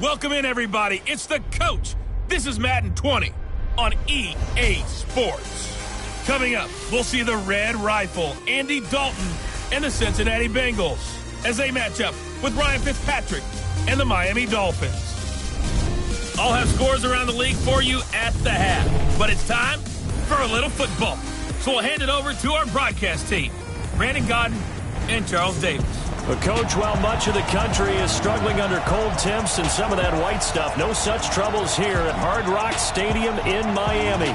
Welcome in, everybody. It's the coach. This is Madden 20 on EA Sports. Coming up, we'll see the Red Rifle, Andy Dalton, and the Cincinnati Bengals as they match up with Ryan Fitzpatrick and the Miami Dolphins. I'll have scores around the league for you at the half, but it's time for a little football. So we'll hand it over to our broadcast team, Brandon Godden and Charles Davis. Well, Coach, while much of the country is struggling under cold temps and some of that white stuff, no such troubles here at Hard Rock Stadium in Miami.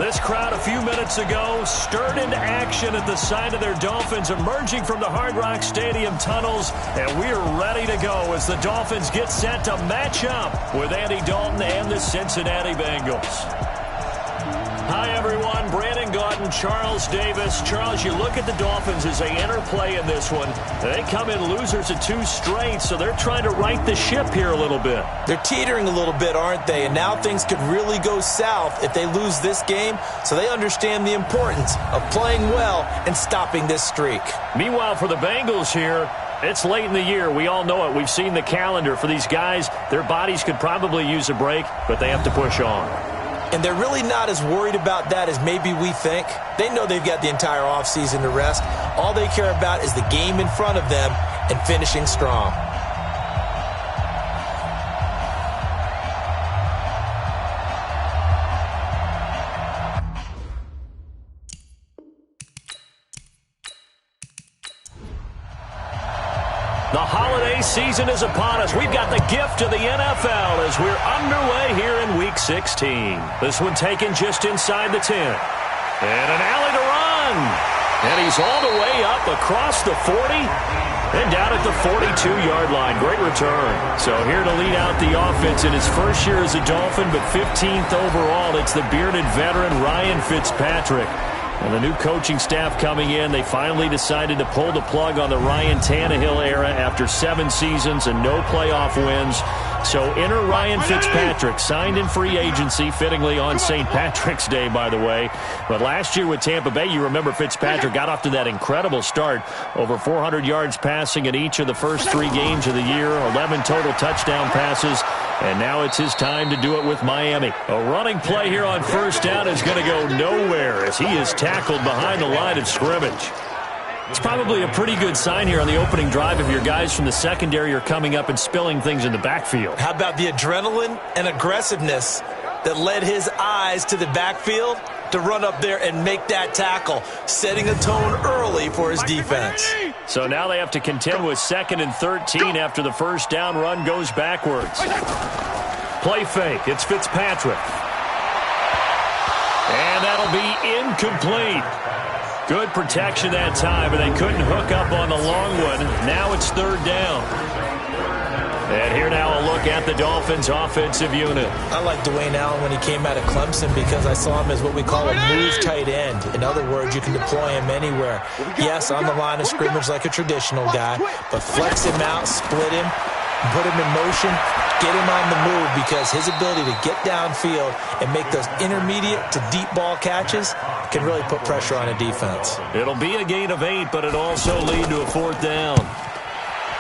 This crowd a few minutes ago stirred into action at the side of their Dolphins emerging from the Hard Rock Stadium tunnels, and we're ready to go as the Dolphins get set to match up with Andy Dalton and the Cincinnati Bengals. Hi, everyone. Brandon Godden, Charles Davis. Charles, you look at the Dolphins as they enter play in this one. They come in losers of 2 straight, so they're trying to right the ship here a little bit. They're teetering a little bit, aren't they? And now things could really go south if they lose this game, so they understand the importance of playing well and stopping this streak. Meanwhile, for the Bengals here, it's late in the year. We all know it. We've seen the calendar for these guys. Their bodies could probably use a break, but they have to push on. And they're really not as worried about that as maybe we think. They know they've got the entire offseason to rest. All they care about is the game in front of them and finishing strong. The holiday season is upon us. We've got the gift of the NFL as we're underway here in Week 16. This one taken just inside the 10. And an alley to run. And he's all the way up across the 40 and down at the 42-yard line. Great return. So here to lead out the offense in his first year as a Dolphin, but 15th overall, it's the bearded veteran Ryan Fitzpatrick. And the new coaching staff coming in, they finally decided to pull the plug on the Ryan Tannehill era after 7 seasons and no playoff wins. So enter Ryan Fitzpatrick, signed in free agency, fittingly on St. Patrick's Day, by the way. But last year with Tampa Bay, you remember Fitzpatrick got off to that incredible start. Over 400 yards passing in each of the first 3 games of the year, 11 total touchdown passes. And now it's his time to do it with Miami. A running play here on first down is going to go nowhere as he is tackled behind the line of scrimmage. It's probably a pretty good sign here on the opening drive if your guys from the secondary are coming up and spilling things in the backfield. How about the adrenaline and aggressiveness that led his eyes to the backfield to run up there and make that tackle, setting a tone early for his defense. So now they have to contend with 2nd and 13 after the first down run goes backwards. Play fake. It's Fitzpatrick. And that'll be incomplete. Good protection that time, but they couldn't hook up on the long one. Now it's 3rd down. And here now a look at the Dolphins' offensive unit. I like Dwayne Allen when he came out of Clemson because I saw him as what we call a move tight end. In other words, you can deploy him anywhere. Yes, on the line of scrimmage like a traditional guy, but flex him out, split him, put him in motion, get him on the move because his ability to get downfield and make those intermediate to deep ball catches can really put pressure on a defense. It'll be a gain of 8, but it also lead to a 4th down.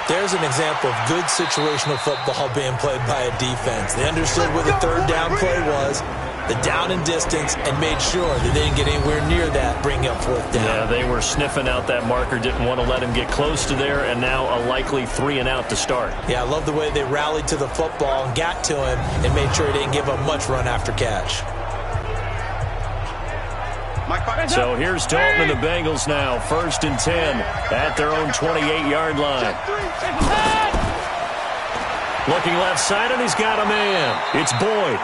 There's an example of good situational football being played by a defense. They understood where the 3rd down play was, the down and distance, and made sure that they didn't get anywhere near that, bring up 4th down. Yeah, they were sniffing out that marker, didn't want to let him get close to there, and now a likely 3 and out to start. Yeah, I love the way they rallied to the football and got to him and made sure he didn't give up much run after catch. So here's Dalton and the Bengals now, 1st and 10 at their own 28-yard line. Looking left side, and he's got a man. It's Boyd.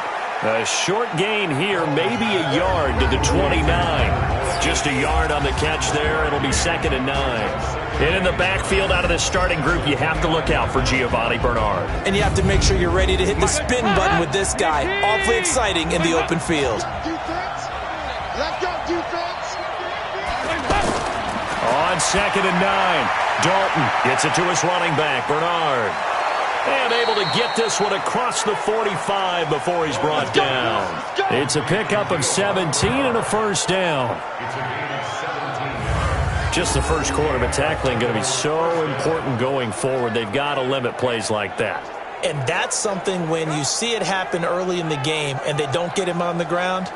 A short gain here, maybe a yard to the 29. Just a yard on the catch there. It'll be 2nd and 9. And in the backfield out of the starting group, you have to look out for Giovanni Bernard. And you have to make sure you're ready to hit the spin button with this guy. Awfully exciting in the open field. Let's go, defense. On 2nd and 9, Dalton gets it to his running back, Bernard. And able to get this one across the 45 before he's brought down. It's a pickup of 17 and a 1st down. Just the first quarter, but tackling going to be so important going forward. They've got to limit plays like that. And that's something when you see it happen early in the game and they don't get him on the ground,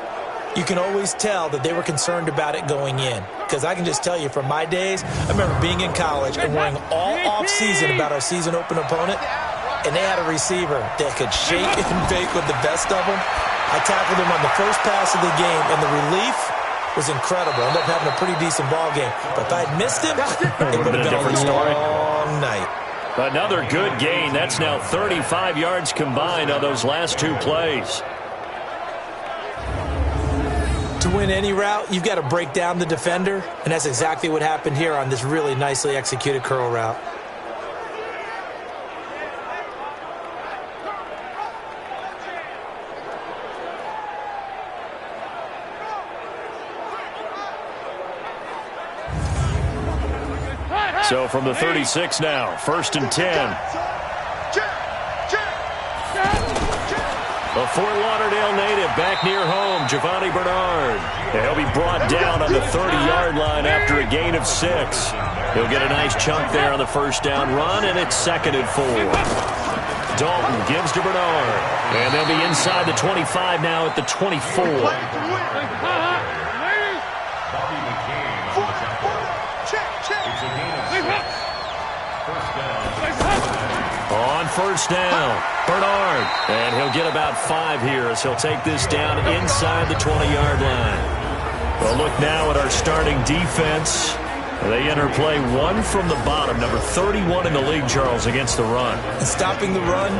you can always tell that they were concerned about it going in. Because I can just tell you from my days, I remember being in college and worrying all off-season about our season open opponent, and they had a receiver that could shake and bake with the best of them. I tackled him on the first pass of the game, and the relief was incredible. Ended up having a pretty decent ball game. But if I had missed him, it would have been a long night. Another good gain. That's now 35 yards combined on those last 2 plays. To win any route, you've got to break down the defender, and that's exactly what happened here on this really nicely executed curl route. So from the 36 now, 1st and 10. A Fort Lauderdale native back near home, Giovanni Bernard. He'll be brought down on the 30-yard line after a gain of 6. He'll get a nice chunk there on the first down run, and it's 2nd and 4. Dalton gives to Bernard, and they'll be inside the 25 now at the 24. On first down, Bernard, and he'll get about 5 here as he'll take this down inside the 20-yard line. Well, look now at our starting defense. They enter play 1 from the bottom, number 31 in the league, Charles, against the run. And stopping the run,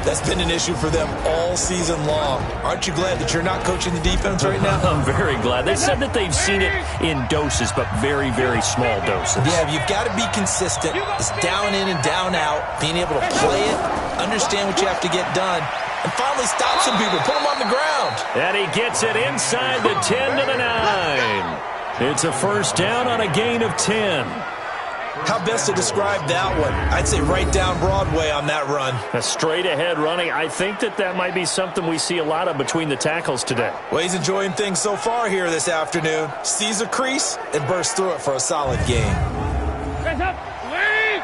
that's been an issue for them all season long. Aren't you glad that you're not coaching the defense right now? I'm very glad. They said that they've seen it in doses, but very, very small doses. Yeah, you've got to be consistent. It's down in and down out, being able to play it, understand what you have to get done, and finally stop some people, put them on the ground. And he gets it inside the 10 to the 9. It's a first down on a gain of 10. How best to describe that one? I'd say right down Broadway on that run. A straight-ahead running. I think that might be something we see a lot of between the tackles today. Well, he's enjoying things so far here this afternoon. Sees a crease and bursts through it for a solid gain. Hands up. Lead.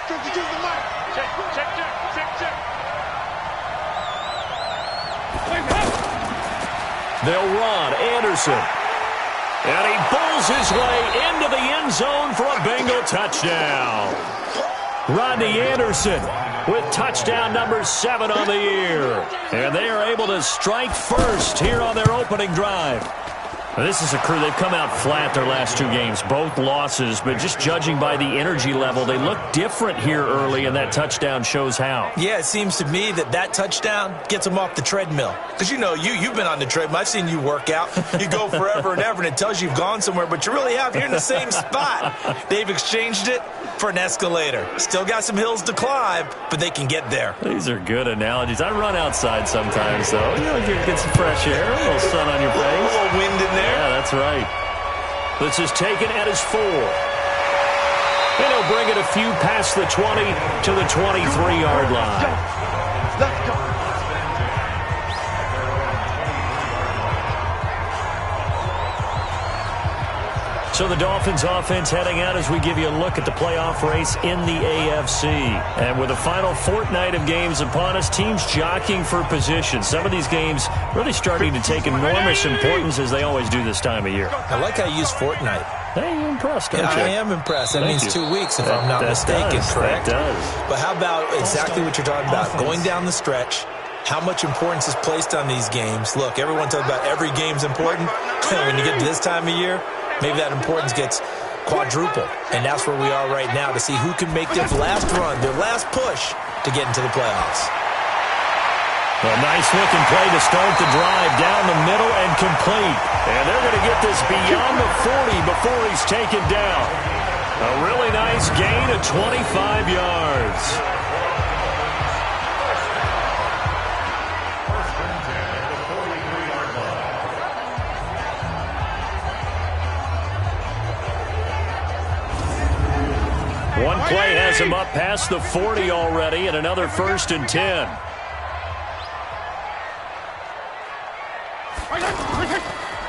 52 the mark. Check. They'll run. Anderson. And he bulls his way into the end zone for a Bengal touchdown. Rodney Anderson with touchdown number 7 on the year. And they are able to strike first here on their opening drive. Now, this is a crew. They've come out flat their last 2 games, both losses, but just judging by the energy level, they look different here early, and that touchdown shows how. Yeah, it seems to me that touchdown gets them off the treadmill. Because, you know, you've been on the treadmill. I've seen you work out. You go forever and ever, and it tells you you've gone somewhere, but you really have. You're in the same spot. They've exchanged it for an escalator. Still got some hills to climb, but they can get there. These are good analogies. I run outside sometimes, though. You know, you get some fresh air, a little sun on your face. A little wind in there. Yeah, that's right. This is taken at his 4. And he'll bring it a few past the 20 to the 23-yard line. Let's go. So the Dolphins offense heading out as we give you a look at the playoff race in the AFC. And with the final fortnight of games upon us, teams jockeying for position. Some of these games really starting to take enormous importance as they always do this time of year. I like how you use fortnight. Hey, you're impressed, aren't you? I am impressed. That means 2 weeks, if I'm not that mistaken, does, correct? That does. But how about exactly what you're talking about? Going down the stretch, how much importance is placed on these games. Look, everyone talks about every game's important. When you get to this time of year, maybe that importance gets quadrupled. And that's where we are right now to see who can make their last run, their last push to get into the playoffs. A nice-looking play to start the drive down the middle and complete. And they're going to get this beyond the 40 before he's taken down. A really nice gain of 25 yards. One play has him up past the 40 already, and another 1st and 10.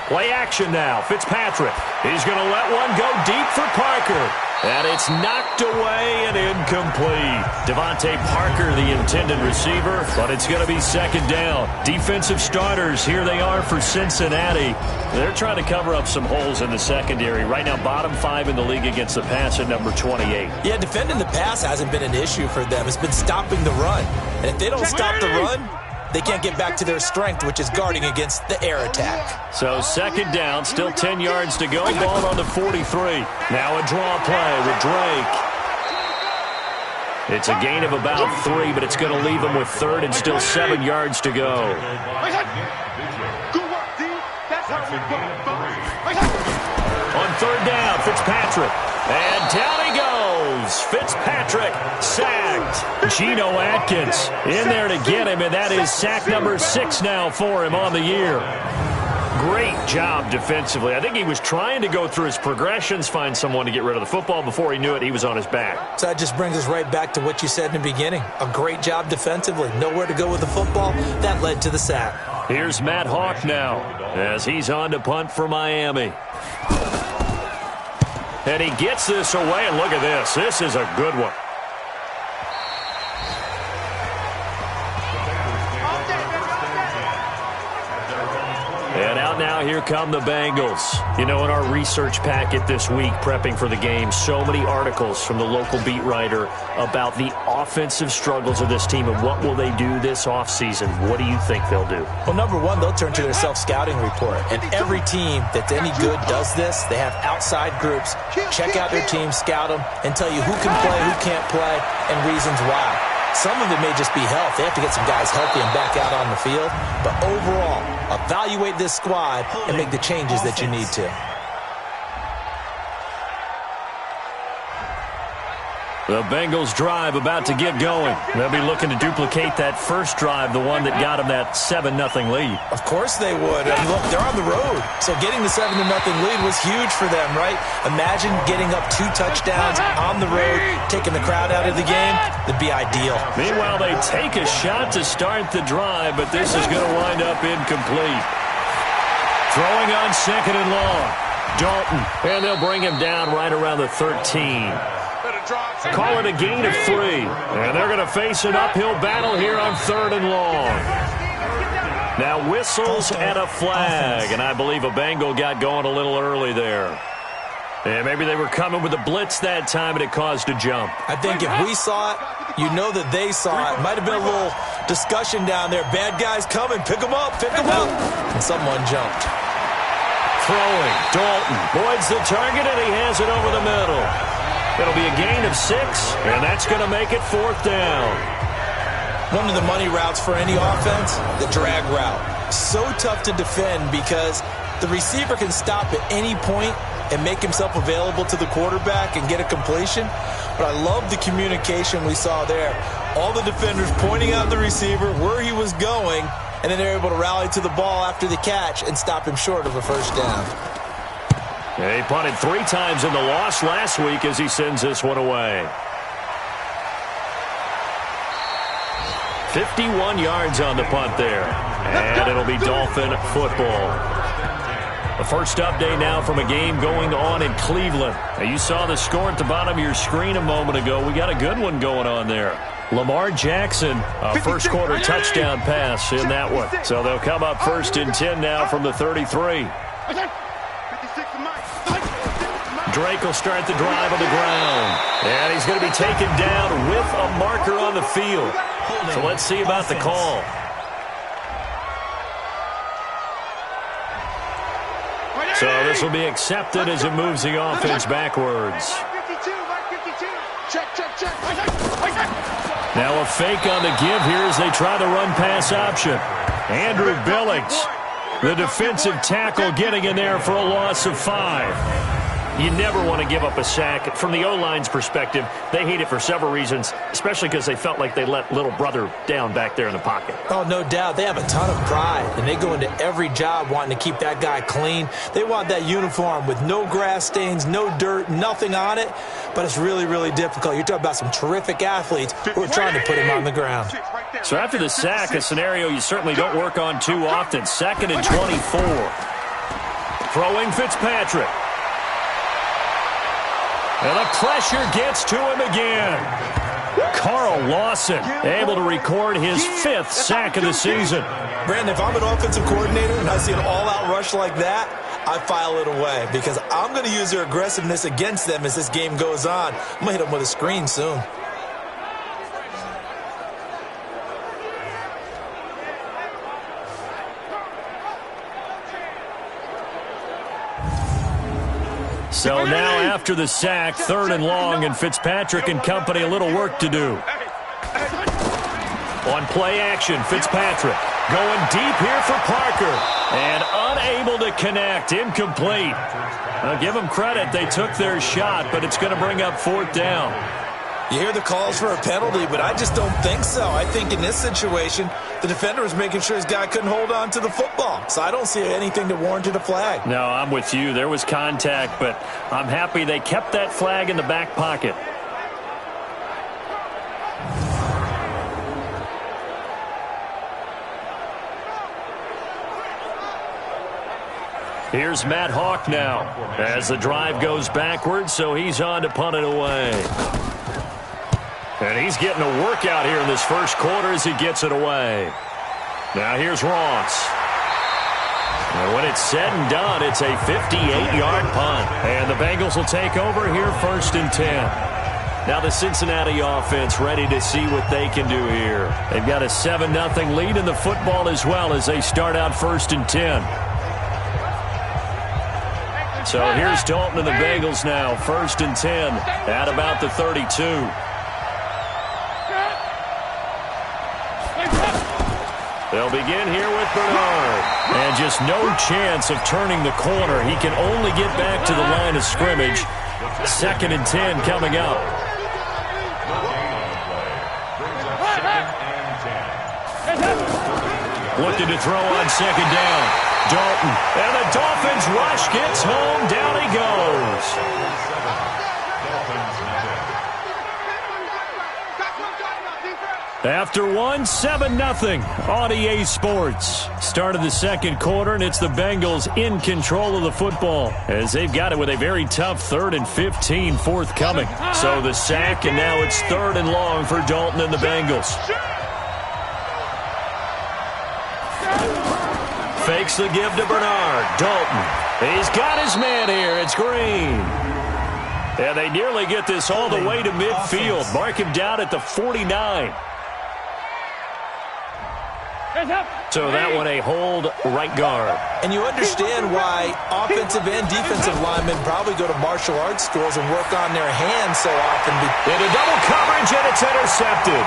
Play action now. Fitzpatrick. He's going to let one go deep for Parker. And it's knocked away and incomplete. Devontae Parker, the intended receiver, but it's going to be second down. Defensive starters, here they are for Cincinnati. They're trying to cover up some holes in the secondary. Right now, bottom 5 in the league against the pass at number 28. Yeah, defending the pass hasn't been an issue for them. It's been stopping the run. And if they don't stop the run, they can't get back to their strength, which is guarding against the air attack. So second down, still 10 yards to go. Ball on the 43. Now a draw play with Drake. It's a gain of about 3, but it's going to leave them with third and still 7 yards to go. On third down, Fitzpatrick. And down he goes. Fitzpatrick sacked. Geno Atkins in there to get him, and that is sack number 6 now for him on the year. Great job defensively. I think he was trying to go through his progressions, find someone to get rid of the football. Before he knew it, he was on his back. So that just brings us right back to what you said in the beginning. A great job defensively. Nowhere to go with the football. That led to the sack. Here's Matt Hawk now as he's on to punt for Miami. And he gets this away, and look at this. This is a good one. And out now, here come the Bengals. You know, in our research packet this week, prepping for the game, so many articles from the local beat writer about the offensive struggles of this team and what will they do this offseason. What do you think they'll do? Well, number one, they'll turn to their self-scouting report. And every team that's any good does this. They have outside groups. Check out their team, scout them, and tell you who can play, who can't play, and reasons why. Some of it may just be health. They have to get some guys healthy and back out on the field. But overall, evaluate this squad and make the changes that you need to. The Bengals drive about to get going. They'll be looking to duplicate that first drive, the one that got them that 7-0 lead. Of course they would. I mean, look, they're on the road. So getting the 7-0 lead was huge for them, right? Imagine getting up 2 touchdowns on the road, taking the crowd out of the game. That'd be ideal. Meanwhile, they take a shot to start the drive, but this is going to wind up incomplete. Throwing on second and long. Dalton, and they'll bring him down right around the 13. Call it a gain of 3. And they're going to face an uphill battle here on third and long. Now whistles and a flag. And I believe a Bengal got going a little early there. And maybe they were coming with a blitz that time and it caused a jump. I think if we saw it, you know that they saw it. Might have been a little discussion down there. Bad guys coming. Pick them up. Pick them up. And someone jumped. Throwing. Dalton voids the target and he has it over the middle. It'll be a gain of 6, and that's going to make it 4th down. One of the money routes for any offense, the drag route. So tough to defend because the receiver can stop at any point and make himself available to the quarterback and get a completion. But I love the communication we saw there. All the defenders pointing out the receiver, where he was going, and then they're able to rally to the ball after the catch and stop him short of a first down. He punted 3 times in the loss last week as he sends this one away. 51 yards on the punt there. And it'll be Dolphin football. The first update now from a game going on in Cleveland. Now you saw the score at the bottom of your screen a moment ago. We got a good one going on there. Lamar Jackson, a first quarter touchdown pass in that one. So they'll come up 1st and 10 now from the 33. Drake will start the drive on the ground. And he's going to be taken down with a marker on the field. So let's see about the call. So this will be accepted as it moves the offense backwards. Now a fake on the give here as they try the run-pass option. Andrew Billings, the defensive tackle, getting in there for a loss of 5. You never want to give up a sack. From the O-line's perspective, they hate it for several reasons, especially because they felt like they let little brother down back there in the pocket. Oh, no doubt. They have a ton of pride, and they go into every job wanting to keep that guy clean. They want that uniform with no grass stains, no dirt, nothing on it, but it's really, really difficult. You're talking about some terrific athletes who are trying to put him on the ground. So after the sack, a scenario you certainly don't work on too often. 2nd and 24. Throwing Fitzpatrick. And the pressure gets to him again. Carl Lawson able to record his 5th sack of the season. Brandon, if I'm an offensive coordinator and I see an all-out rush like that, I file it away because I'm going to use their aggressiveness against them as this game goes on. I'm going to hit them with a screen soon. So now after the sack, 3rd and long, and Fitzpatrick and company a little work to do. On play action, Fitzpatrick going deep here for Parker. And unable to connect, incomplete. I'll give them credit, they took their shot, but it's going to bring up 4th down. You hear the calls for a penalty, but I just don't think so. I think in this situation, the defender was making sure his guy couldn't hold on to the football. So I don't see anything to warrant a flag. No, I'm with you. There was contact, but I'm happy they kept that flag in the back pocket. Here's Matt Hawk now as the drive goes backwards, so he's on to punt it away. And he's getting a workout here in this first quarter as he gets it away. Now here's Ross. And when it's said and done, it's a 58-yard punt. And the Bengals will take over here 1st and 10. Now the Cincinnati offense ready to see what they can do here. They've got a 7-0 lead in the football as well as they start out 1st and 10. So here's Dalton and the Bengals now, 1st and 10 at about the 32. They'll begin here with Bernard. And just no chance of turning the corner. He can only get back to the line of scrimmage. 2nd and 10 coming up. Looking to throw on 2nd down. Dalton. And the Dolphins rush gets home. Down he goes. After 7-0 on EA Sports. Start of the 2nd quarter, and it's the Bengals in control of the football as they've got it with a very tough 3rd and 15 forthcoming. So the sack, and now it's 3rd and long for Dalton and the Bengals. Fakes the give to Bernard. Dalton. He's got his man here. It's Green. And they nearly get this all the way to midfield. Mark him down at the 49. So that one a hold right guard. And you understand why offensive and defensive linemen probably go to martial arts schools and work on their hands so often. Into double coverage, and it's intercepted.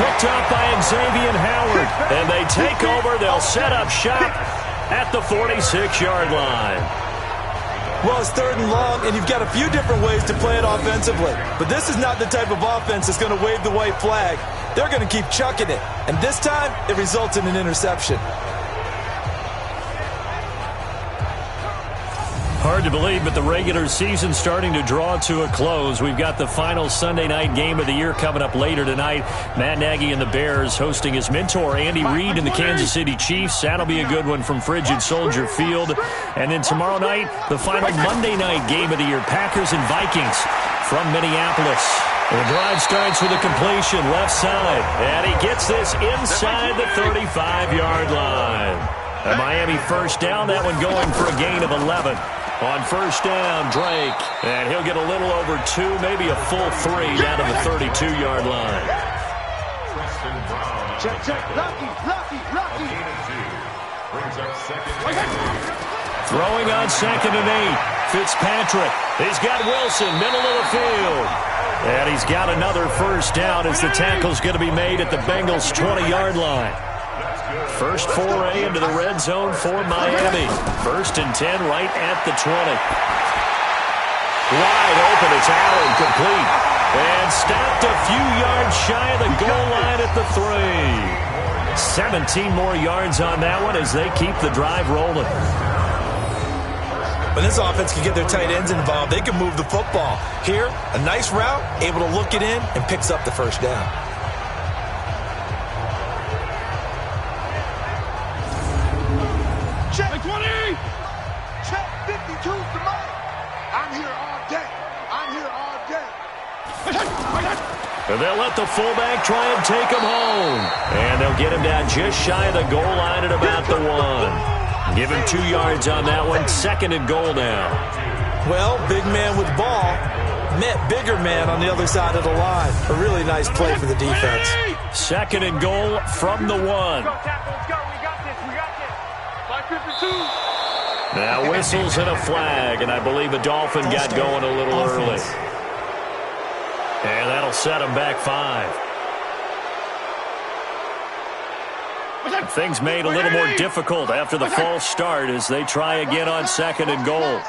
Picked up by Xavier Howard. And they take over. They'll set up shop at the 46-yard line. Well, it's 3rd and long, and you've got a few different ways to play it offensively. But this is not the type of offense that's going to wave the white flag. They're going to keep chucking it. And this time, it results in an interception. Hard to believe, but the regular season's starting to draw to a close. We've got the final Sunday night game of the year coming up later tonight. Matt Nagy and the Bears hosting his mentor, Andy Reid, and the Kansas City Chiefs. That'll be a good one from Frigid Soldier Field. And then tomorrow night, the final Monday night game of the year, Packers and Vikings from Minneapolis. The drive starts with a completion left side, and he gets this inside the 35-yard line. A Miami first down, that one going for a gain of 11. On first down, Drake, and he'll get a little over 2, maybe a full 3 down to the 32-yard line. Check, check, lucky. Throwing on 2nd and 8, Fitzpatrick. He's got Wilson, middle of the field. And he's got another first down as the tackle's going to be made at the Bengals' 20-yard line. First foray into the red zone for Miami. 1st and 10 right at the 20. Wide open, it's Allen, complete. And stopped a few yards shy of the goal line at the 3. 17 more yards on that one as they keep the drive rolling. When this offense can get their tight ends involved, they can move the football. Here, a nice route, able to look it in, and picks up the first down. Check 20! Check 52's the money. I'm here all day. I'm here all day. And they'll let the fullback try and take him home. And they'll get him down just shy of the goal line at about the 1. Give him 2 yards on that one. 2nd and goal now. Well, big man with ball met bigger man on the other side of the line. A really nice play for the defense. 2nd and goal from the 1. Let's go, we got this, we got this. 552. Now whistles and a flag, and I believe a Dolphin got going a little early. And that'll set him back 5. Things made a little more difficult after the false start as they try again on 2nd and goal.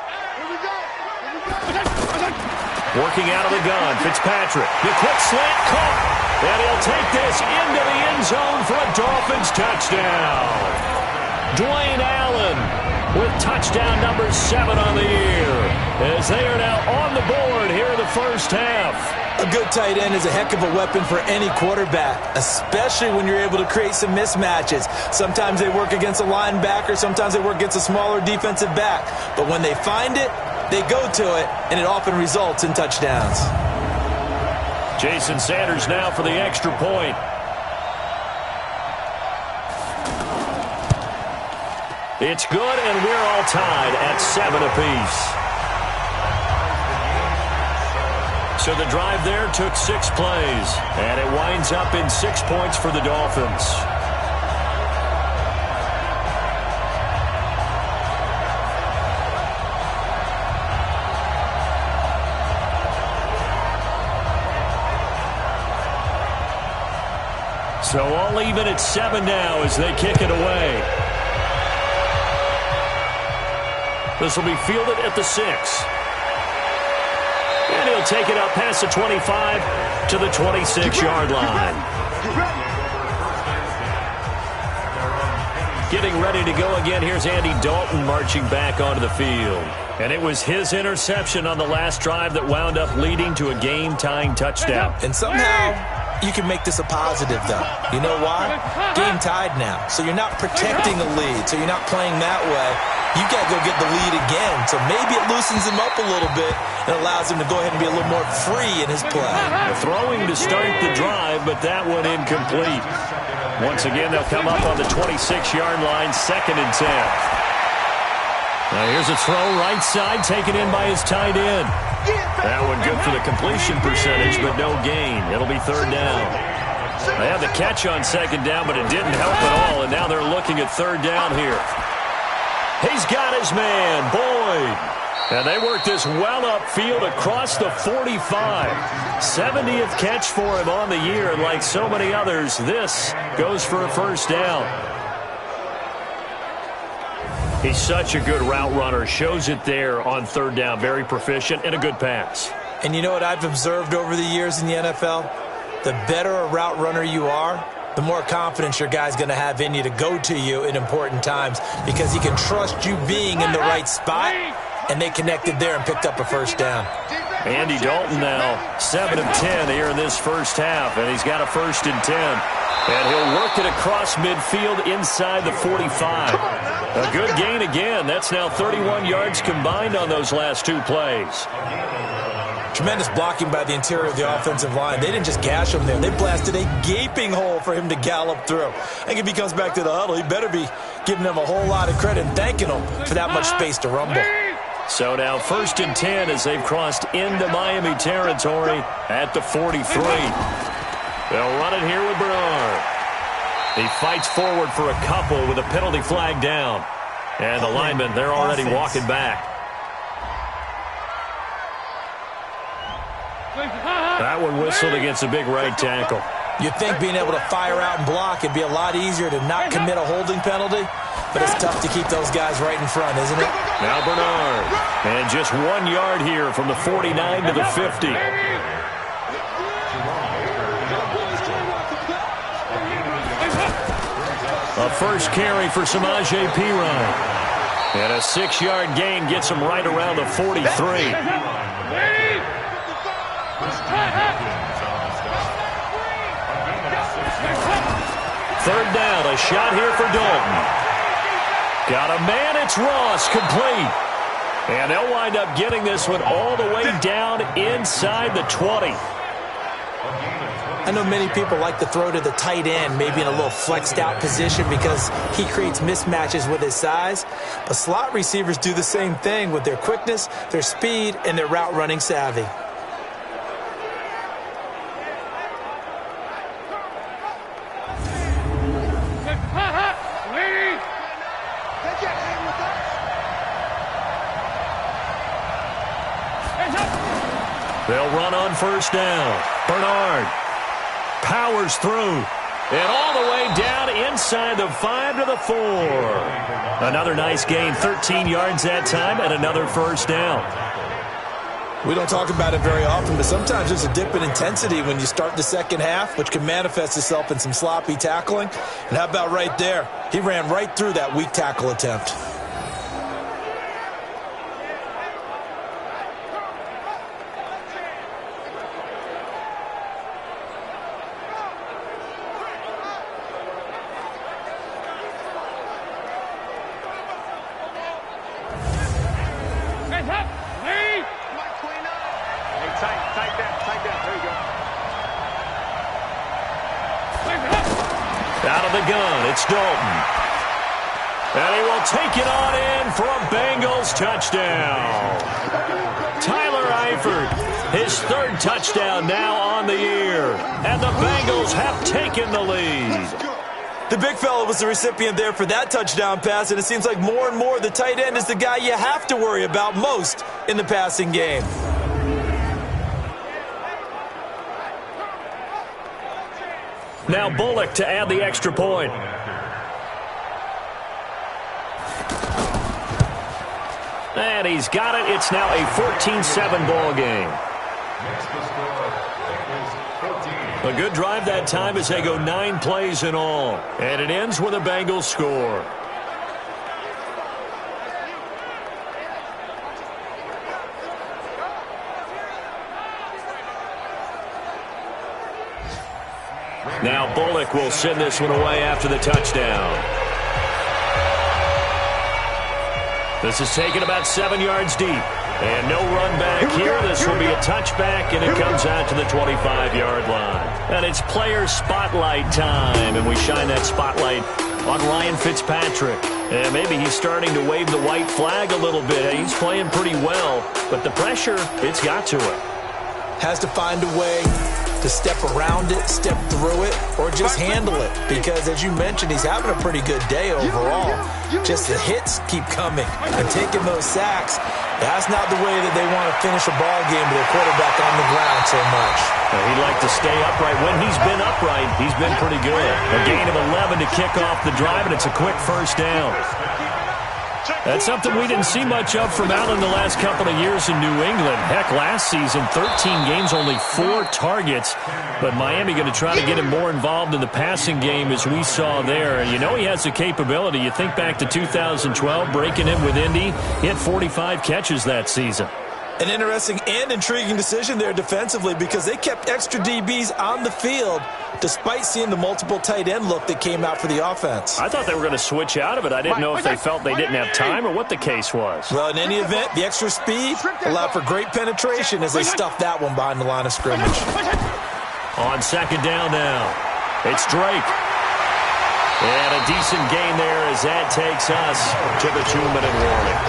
Working out of the gun, Fitzpatrick. The quick slant caught. And he'll take this into the end zone for a Dolphins touchdown. Dwayne Allen with touchdown number 7 on the year as they are now on the board here in the first half. A good tight end is a heck of a weapon for any quarterback, especially when you're able to create some mismatches. Sometimes they work against a linebacker, sometimes they work against a smaller defensive back. But when they find it, they go to it, and it often results in touchdowns. Jason Sanders now for the extra point. It's good, and we're all tied at 7 apiece. So the drive there took 6 plays, and it winds up in 6 points for the Dolphins. So all even at 7 now as they kick it away. This will be fielded at the 6. And he'll take it up past the 25 to the 26-yard line. Getting ready to go again. Here's Andy Dalton marching back onto the field. And it was his interception on the last drive that wound up leading to a game-tying touchdown. And somehow you can make this a positive, though. You know why? Game tied now. So you're not protecting the lead. So you're not playing that way. You got to go get the lead again. So maybe it loosens him up a little bit and allows him to go ahead and be a little more free in his play. The throwing to start the drive, but that one incomplete. Once again, they'll come up on the 26-yard line, 2nd and 10. Now here's a throw right side, taken in by his tight end. That one good for the completion percentage, but no gain. It'll be 3rd down. They had the catch on 2nd down, but it didn't help at all, and now they're looking at 3rd down here. He's got his man, Boyd. And they work this well upfield across the 45. 70th catch for him on the year, and like so many others, this goes for a 1st down. He's such a good route runner. Shows it there on 3rd down. Very proficient and a good pass. And you know what I've observed over the years in the NFL? The better a route runner you are, the more confidence your guy's going to have in you to go to you in important times because he can trust you being in the right spot, and they connected there and picked up a 1st down. Andy Dalton now 7 of 10 here in this first half, and he's got a 1st and 10. And he'll work it across midfield inside the 45. A good gain again. That's now 31 yards combined on those last 2 plays. Tremendous blocking by the interior of the offensive line. They didn't just gash him there. They blasted a gaping hole for him to gallop through. I think if he comes back to the huddle, he better be giving them a whole lot of credit and thanking them for that much space to rumble. So now 1st and 10 as they've crossed into Miami territory at the 43. They'll run it here with Bernard. He fights forward for a couple with a penalty flag down. And the linemen, they're already walking back. That one whistled against a big right tackle. You'd think being able to fire out and block would be a lot easier to not commit a holding penalty, but it's tough to keep those guys right in front, isn't it? Now Bernard. And just 1 yard here from the 49 to the 50. A first carry for Samaje Perine. And a 6-yard gain gets him right around the 43. Third down, a shot here for Dalton. Got a man, it's Ross, complete. And they'll wind up getting this one all the way down inside the 20. I know many people like to throw to the tight end, maybe in a little flexed out position because he creates mismatches with his size. But slot receivers do the same thing with their quickness, their speed, and their route running savvy. They'll run on first down. Bernard powers through. And all the way down inside the 5 to the 4. Another nice gain, 13 yards that time, and another first down. We don't talk about it very often, but sometimes there's a dip in intensity when you start the second half, which can manifest itself in some sloppy tackling. And how about right there? He ran right through that weak tackle attempt. Out of the gun, it's Dalton. And he will take it on in for a Bengals touchdown. Tyler Eifert, his third touchdown now on the year. And the Bengals have taken the lead. The big fella was the recipient there for that touchdown pass, and it seems like more and more the tight end is the guy you have to worry about most in the passing game. Now Bullock to add the extra point. And he's got it. It's now a 14-7 ball game. A good drive that time as they go 9 plays in all. And it ends with a Bengals score. Now Bullock will send this one away after the touchdown. This is taken about 7 yards deep. And no run back here. This will be a touchback, and it comes out to the 25-yard line. And it's player spotlight time, and we shine that spotlight on Ryan Fitzpatrick. And maybe he's starting to wave the white flag a little bit. He's playing pretty well, but the pressure, it's got to it. Has to find a way to step around it, step through it, or just handle it. Because, as you mentioned, he's having a pretty good day overall. Just the hits keep coming and taking those sacks. That's not the way that they want to finish a ball game with their quarterback on the ground so much. He'd like to stay upright. When he's been upright, he's been pretty good. A gain of 11 to kick off the drive, and it's a quick first down. That's something we didn't see much of from Allen the last couple of years in New England. Heck, last season, 13 games, only 4 targets. But Miami going to try to get him more involved in the passing game as we saw there. And you know he has the capability. You think back to 2012, breaking in with Indy. He had 45 catches that season. An interesting and intriguing decision there defensively because they kept extra DBs on the field despite seeing the multiple tight end look that came out for the offense. I thought they were going to switch out of it. I didn't know if they felt they didn't have time or what the case was. Well, in any event, the extra speed allowed for great penetration as they stuffed that one behind the line of scrimmage. On second down now, it's Drake. And a decent gain there as that takes us to the 2-minute warning.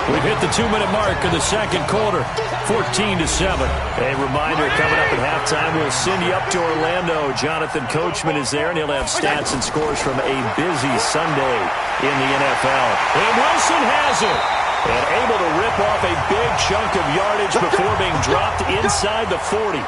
We've hit the 2-minute mark of the second quarter, 14-7. A reminder, coming up at halftime, we'll send you up to Orlando. Jonathan Coachman is there, and he'll have stats and scores from a busy Sunday in the NFL. And Wilson has it, and able to rip off a big chunk of yardage before being dropped inside the 40.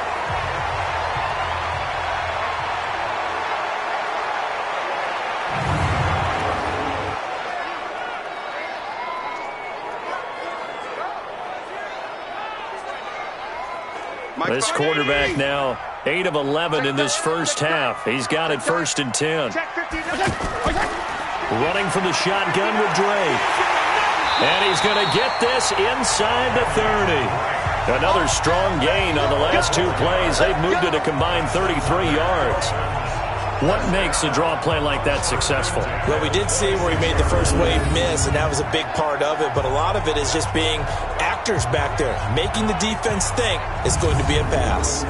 This quarterback now 8 of 11 in this first half. He's got it 1st and 10. Running from the shotgun with Drake. And he's going to get this inside the 30. Another strong gain on the last 2 plays. They've moved it a combined 33 yards. What makes a draw play like that successful? Well, we did see where he made the first wave miss, and that was a big part of it. But a lot of it is just being actors back there, making the defense think it's going to be a pass.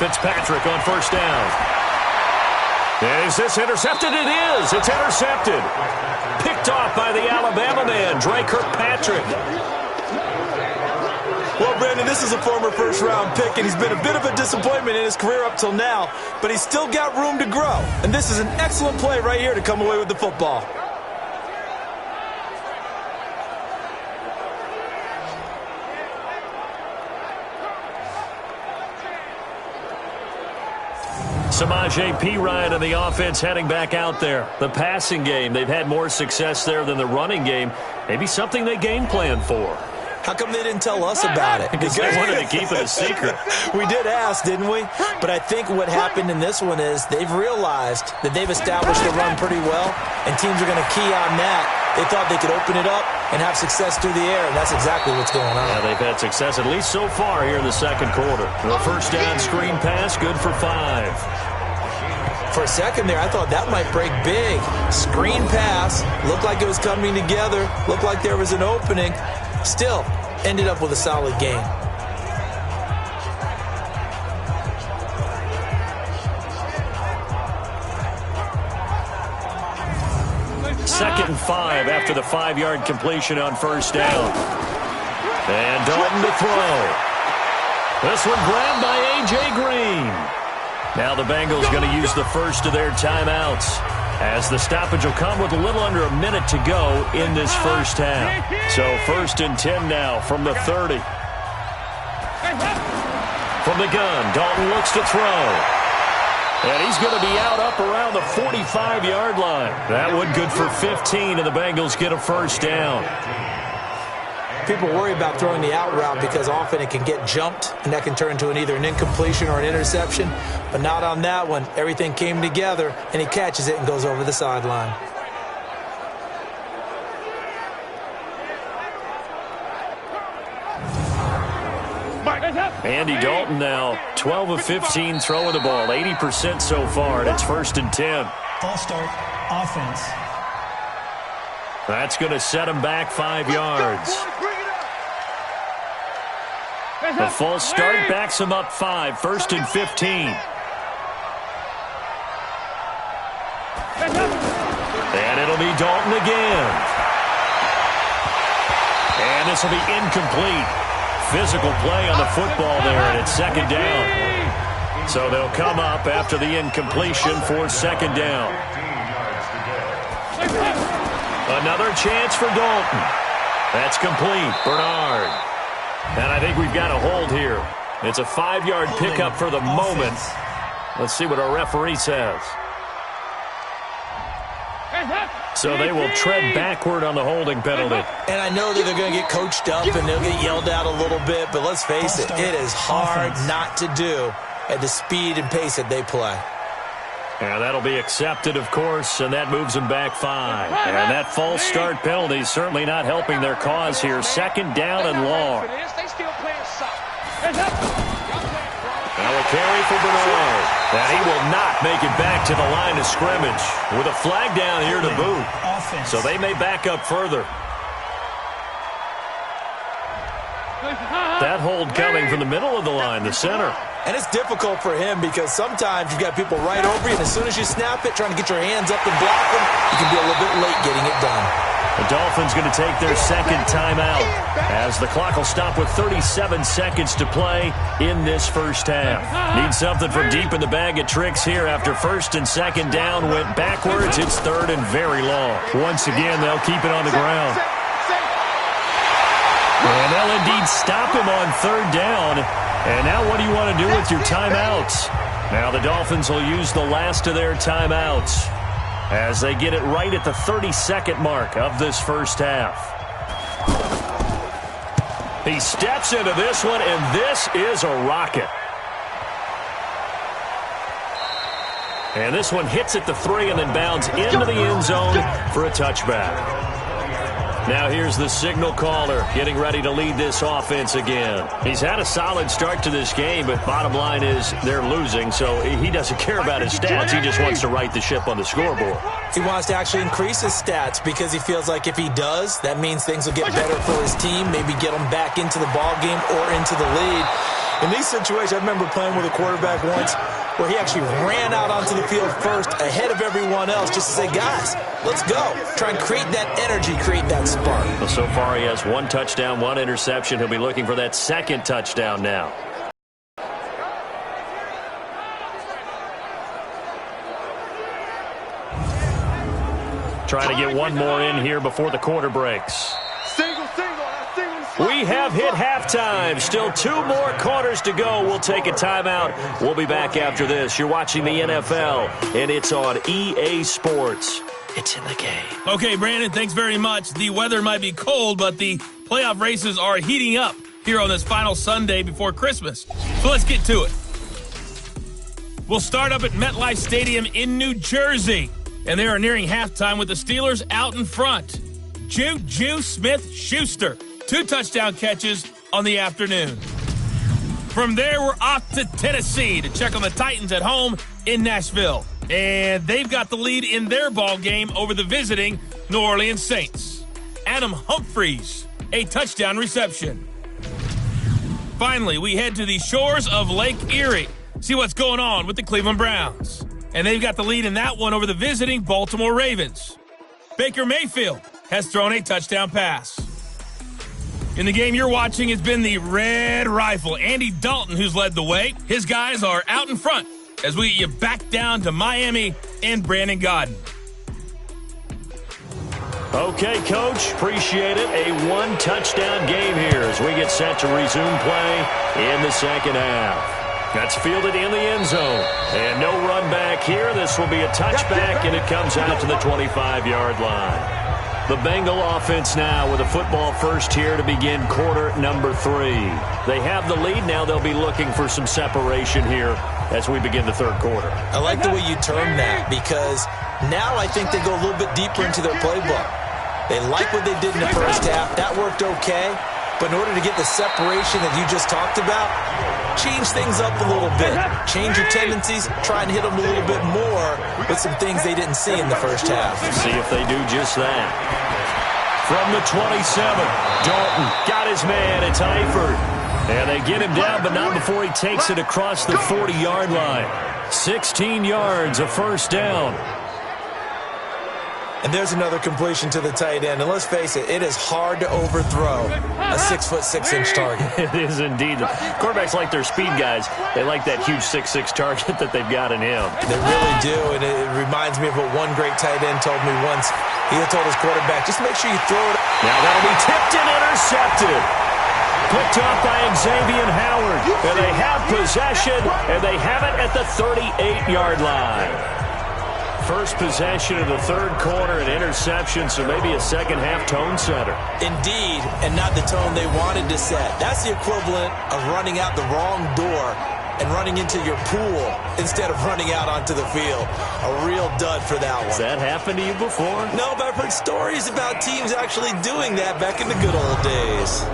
Fitzpatrick on first down. Is this intercepted? It is. It's intercepted. Picked off by the Alabama man, Dre Kirkpatrick. Well, Brandon, this is a former first-round pick, and he's been a bit of a disappointment in his career up till now, but he's still got room to grow. And this is an excellent play right here to come away with the football. Samaje Perine and the offense heading back out there. The passing game, they've had more success there than the running game. Maybe something they game plan for. How come they didn't tell us about it? Because they wanted to keep it a secret. We did ask, didn't we? But I think what happened in this one is they've realized that they've established the run pretty well, and teams are going to key on that. They thought they could open it up and have success through the air, and that's exactly what's going on. Yeah, they've had success at least so far here in the second quarter. The first down screen pass, good for 5. For a second there, I thought that might break big. Screen pass, looked like it was coming together, looked like there was an opening. Still, ended up with a solid game. Second and 5 after the 5-yard completion on first down. And Dalton to throw. This one grabbed by A.J. Green. Now the Bengals going to use the first of their timeouts, as the stoppage will come with a little under a minute to go in this first half. So first and 10 now from the 30. From the gun, Dalton looks to throw. And he's going to be out up around the 45-yard line. That one good for 15, and the Bengals get a first down. People worry about throwing the out route because often it can get jumped, and that can turn into either an incompletion or an interception. But not on that one. Everything came together, and he catches it and goes over the sideline. Andy Dalton now 12 of 15 throwing the ball, 80% so far, and it's first and 10. False start, offense. That's going to set him back 5 yards. The false start backs him up 5, first and 15. And it'll be Dalton again. And this will be incomplete. Physical play on the football there, and it's second down. So they'll come up after the incompletion for second down. Another chance for Dalton. That's complete. Bernard. And I think we've got a hold here. It's a 5-yard pickup for the moment. Let's see what our referee says. So they will tread backward on the holding penalty. And I know that they're going to get coached up and they'll get yelled at a little bit, but let's face it, it is hard not to do at the speed and pace that they play. And that'll be accepted, of course, and that moves them back 5. And that false start penalty is certainly not helping their cause here. Second down and long. Now a carry for Bernard. And he will not make it back to the line of scrimmage with a flag down here to boot. So they may back up further. That hold coming from the middle of the line, the center. And it's difficult for him because sometimes you've got people right over you, and as soon as you snap it, trying to get your hands up and block them, you can be a little bit late getting it done. The Dolphins going to take their second timeout as the clock will stop with 37 seconds to play in this first half. Need something from deep in the bag of tricks here after first and second down went backwards. It's third and very long. Once again, they'll keep it on the ground. And they'll indeed stop him on third down. And now what do you want to do with your timeouts? Now the Dolphins will use the last of their timeouts as they get it right at the 30-second mark of this first half. He steps into this one, and this is a rocket. And this one hits at the 3 and then bounds into the end zone for a touchback. Now here's the signal caller getting ready to lead this offense again. He's had a solid start to this game, but bottom line is they're losing, so he doesn't care about his stats. He just wants to right the ship on the scoreboard. He wants to actually increase his stats because he feels like if he does, that means things will get better for his team, maybe get them back into the ball game or into the lead. In these situations, I remember playing with a quarterback once where he actually ran out onto the field first ahead of everyone else just to say, guys, let's go. Try and create that energy, create that spark. Well, so far he has 1 touchdown, 1 interception. He'll be looking for that second touchdown now. Trying to get one more in here before the quarter breaks. We have hit halftime. Still 2 more quarters to go. We'll take a timeout. We'll be back after this. You're watching the NFL, and it's on EA Sports. It's in the game. Okay, Brandon, thanks very much. The weather might be cold, but the playoff races are heating up here on this final Sunday before Christmas. So let's get to it. We'll start up at MetLife Stadium in New Jersey, and they are nearing halftime with the Steelers out in front. Juju Smith-Schuster. 2 touchdown catches on the afternoon. From there, we're off to Tennessee to check on the Titans at home in Nashville. And they've got the lead in their ball game over the visiting New Orleans Saints. Adam Humphries, a touchdown reception. Finally, we head to the shores of Lake Erie. See what's going on with the Cleveland Browns. And they've got the lead in that one over the visiting Baltimore Ravens. Baker Mayfield has thrown a touchdown pass. In the game you're watching, it's been the Red Rifle, Andy Dalton, who's led the way. His guys are out in front as we get you back down to Miami and Brandon Godden. Okay, Coach, appreciate it. A 1-touchdown game here as we get set to resume play in the second half. That's fielded in the end zone. And no run back here. This will be a touchback, and it comes out to the 25-yard line. The Bengal offense now with a football first here to begin quarter number 3. They have the lead. Now they'll be looking for some separation here as we begin the third quarter. I like the way you term that because now I think they go a little bit deeper into their playbook. They like what they did in the first half. That worked okay. But in order to get the separation that you just talked about, change things up a little bit. Change your tendencies. Try and hit them a little bit more with some things they didn't see in the first half. See if they do just that. From the 27, Dalton got his man. It's Eifert. And they get him down, but not before he takes it across the 40-yard line. 16 yards, a first down. And there's another completion to the tight end. And let's face it, it is hard to overthrow a 6'6" target. It is indeed. Quarterbacks like their speed guys. They like that huge 6'6" target that they've got in him. They really do. And it reminds me of what one great tight end told me once. He told his quarterback, just make sure you throw it. Now that'll be tipped and intercepted. Picked up by Xavier Howard. And they have possession, and they have it at the 38-yard line. First possession of the third quarter, an interception, so maybe a second-half tone setter. Indeed, and not the tone they wanted to set. That's the equivalent of running out the wrong door and running into your pool instead of running out onto the field. A real dud for that one. Has that happened to you before? No, but I've heard stories about teams actually doing that back in the good old days.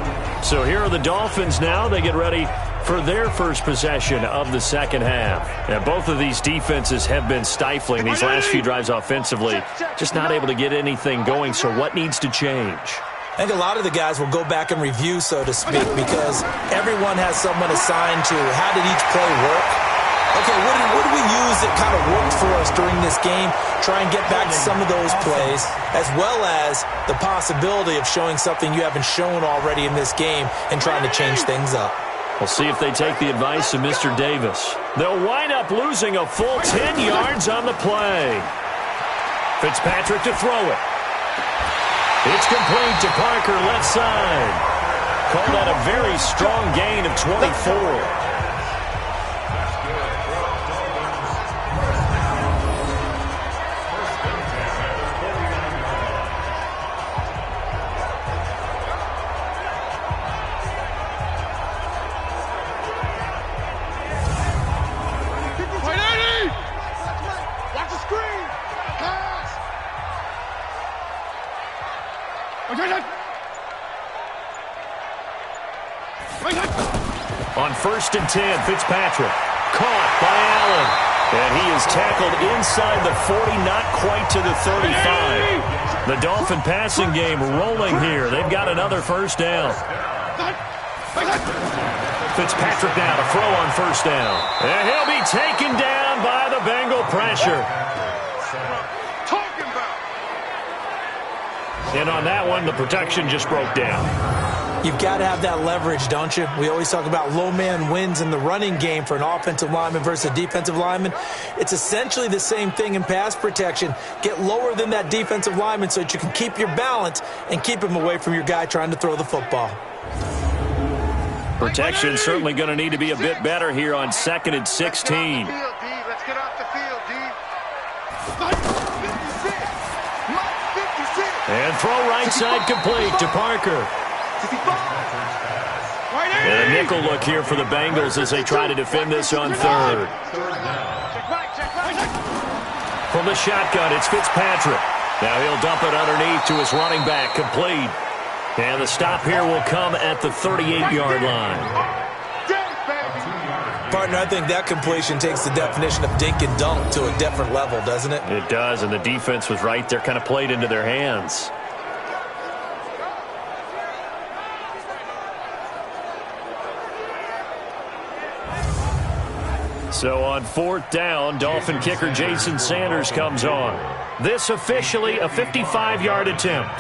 So here are the Dolphins now. They get ready for their first possession of the second half. And both of these defenses have been stifling these last few drives offensively. Just not able to get anything going, so what needs to change? I think a lot of the guys will go back and review, so to speak, because everyone has someone assigned to how did each play work. Okay, what do we use that kind of worked for us during this game? Try and get back to some of those plays, as well as the possibility of showing something you haven't shown already in this game and trying to change things up. We'll see if they take the advice of Mr. Davis. They'll wind up losing a full 10 yards on the play. Fitzpatrick to throw it. It's complete to Parker, left side. Called that a very strong gain of 24. On 1st and 10, Fitzpatrick. Caught by Allen. And he is tackled inside the 40, not quite to the 35. The Dolphin passing game rolling here. They've got another first down. Fitzpatrick now to throw on 1st down. And he'll be taken down by the Bengal pressure. And on that one, the protection just broke down. You've got to have that leverage, don't you? We always talk about low man wins in the running game for an offensive lineman versus a defensive lineman. It's essentially the same thing in pass protection. Get lower than that defensive lineman so that you can keep your balance and keep him away from your guy trying to throw the football. Protection certainly going to need to be a bit better here on 2nd and 16. Let's get off the field, D. And throw right side complete to Parker. And a nickel look here for the Bengals as they try to defend this on 3rd. From the shotgun, it's Fitzpatrick. Now he'll dump it underneath to his running back, complete. And the stop here will come at the 38-yard line. Partner, I think that completion takes the definition of dink and dunk to a different level, doesn't it? It does, and the defense was right there, kind of played into their hands. So on 4th down, Dolphin kicker Jason Sanders comes on. This officially a 55-yard attempt.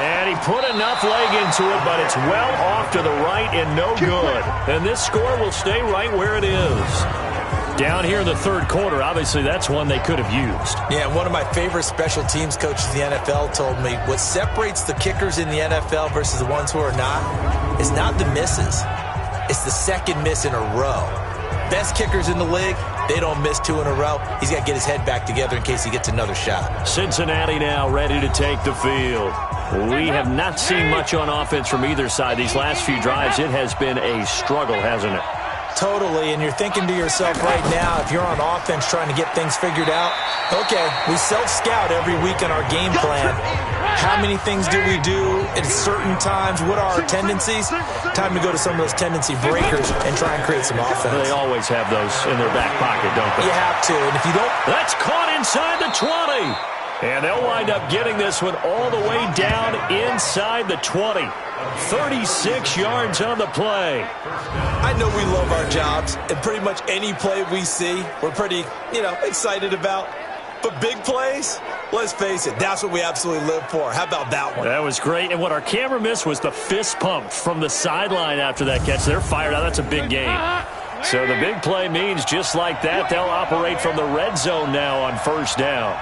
And he put enough leg into it, but it's well off to the right and no good. And this score will stay right where it is. Down here in the 3rd quarter, obviously that's one they could have used. Yeah, one of my favorite special teams coaches in the NFL told me what separates the kickers in the NFL versus the ones who are not is not the misses. It's the second miss in a row. Best kickers in the league, they don't miss 2 in a row. He's got to get his head back together in case he gets another shot. Cincinnati now ready to take the field. We have not seen much on offense from either side. These last few drives, it has been a struggle, hasn't it? Totally, and you're thinking to yourself right now, if you're on offense trying to get things figured out, okay, we self-scout every week in our game plan. How many things do we do at certain times? What are our tendencies? Time to go to some of those tendency breakers and try and create some offense. They always have those in their back pocket, don't they? You have to, and if you don't... That's caught inside the 20. And they'll wind up getting this one all the way down inside the 20. 36 yards on the play. I know we love our jobs, and pretty much any play we see, we're pretty, excited about. But big plays, let's face it, that's what we absolutely live for. How about that one? That was great. And what our camera missed was the fist pump from the sideline after that catch. They're fired out. That's a big game. So the big play means just like that, they'll operate from the red zone now on 1st down.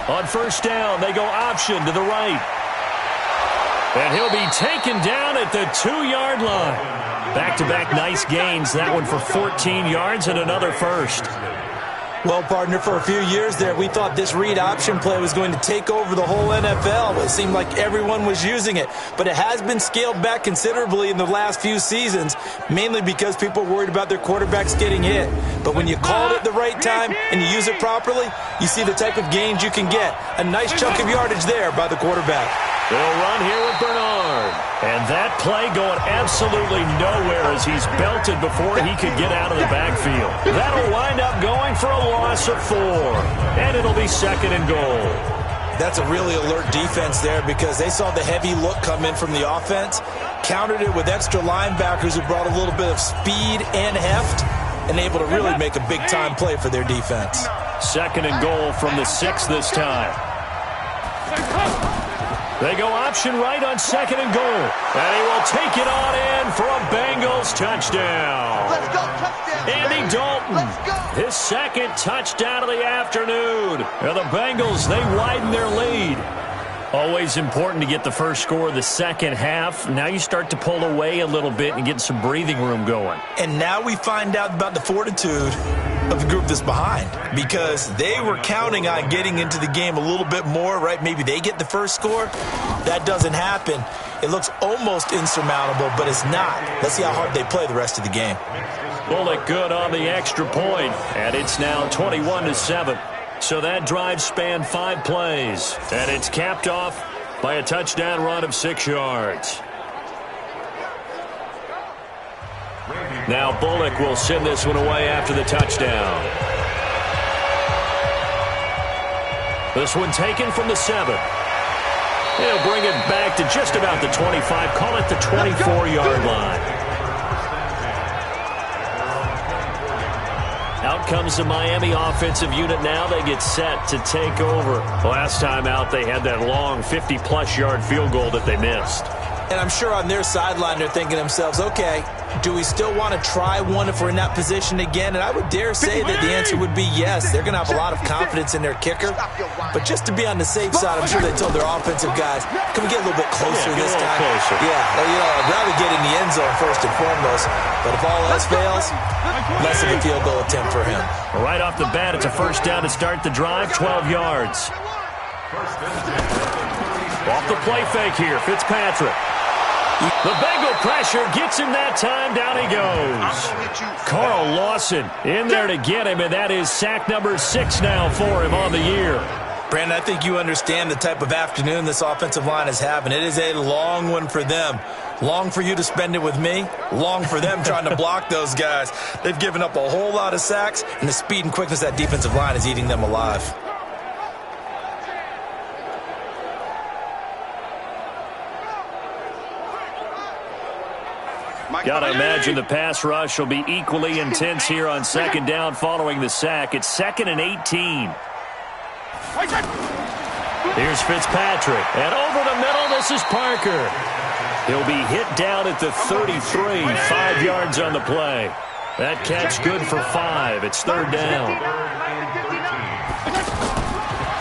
On 1st down, they go option to the right. And he'll be taken down at the 2-yard line. Back-to-back nice gains. That one for 14 yards and another first. Well, partner, for a few years there, we thought this read option play was going to take over the whole NFL. It seemed like everyone was using it. But it has been scaled back considerably in the last few seasons, mainly because people are worried about their quarterbacks getting hit. But when you call it at the right time and you use it properly, you see the type of gains you can get. A nice chunk of yardage there by the quarterback. They'll run here with Bernard. And that play going absolutely nowhere as he's belted before he could get out of the backfield. That'll wind up going for a loss of 4. And it'll be 2nd and goal. That's a really alert defense there because they saw the heavy look come in from the offense, countered it with extra linebackers who brought a little bit of speed and heft, and able to really make a big-time play for their defense. 2nd and goal from the 6 this time. They go option right on 2nd and goal. And he will take it on in for a Bengals touchdown. Let's go, touchdown. Andy Dalton, his 2nd touchdown of the afternoon. And the Bengals, they widen their lead. Always important to get the first score of the second half. Now you start to pull away a little bit and get some breathing room going. And now we find out about the fortitude of the group that's behind, because they were counting on getting into the game a little bit more, right? Maybe they get the first score. That doesn't happen. It looks almost insurmountable, but it's not. Let's see how hard they play the rest of the game. Bullock good on the extra point, and it's now 21-7. So that drive spanned 5 plays, and it's capped off by a touchdown run of 6 yards. Now Bullock will send this one away after the touchdown. This one taken from the 7. He'll bring it back to just about the 25, call it the 24-yard line. Out comes the Miami offensive unit now. They get set to take over. Last time out, they had that long 50-plus yard field goal that they missed. And I'm sure on their sideline they're thinking to themselves, okay, do we still want to try one if we're in that position again? And I would dare say that the answer would be yes. They're going to have a lot of confidence in their kicker. But just to be on the safe side, I'm sure they told their offensive guys, can we get a little bit closer this time? Closer. Yeah, I'd rather get in the end zone first and foremost. But if all else fails, less of a field goal attempt for him. Right off the bat, it's a first down to start the drive, 12 yards. Off the play fake here, Fitzpatrick. The Bengal pressure gets him that time. Down he goes. Carl Lawson in there to get him, and that is sack number 6 now for him on the year. Brandon, I think you understand the type of afternoon this offensive line is having. It is a long one for them. Long for you to spend it with me. Long for them trying to block those guys. They've given up a whole lot of sacks, and the speed and quickness of that defensive line is eating them alive. Got to imagine the pass rush will be equally intense here on second down following the sack. It's 2nd and 18. Here's Fitzpatrick. And over the middle, this is Parker. He'll be hit down at the 33, 5 yards on the play. That catch good for 5. It's 3rd down.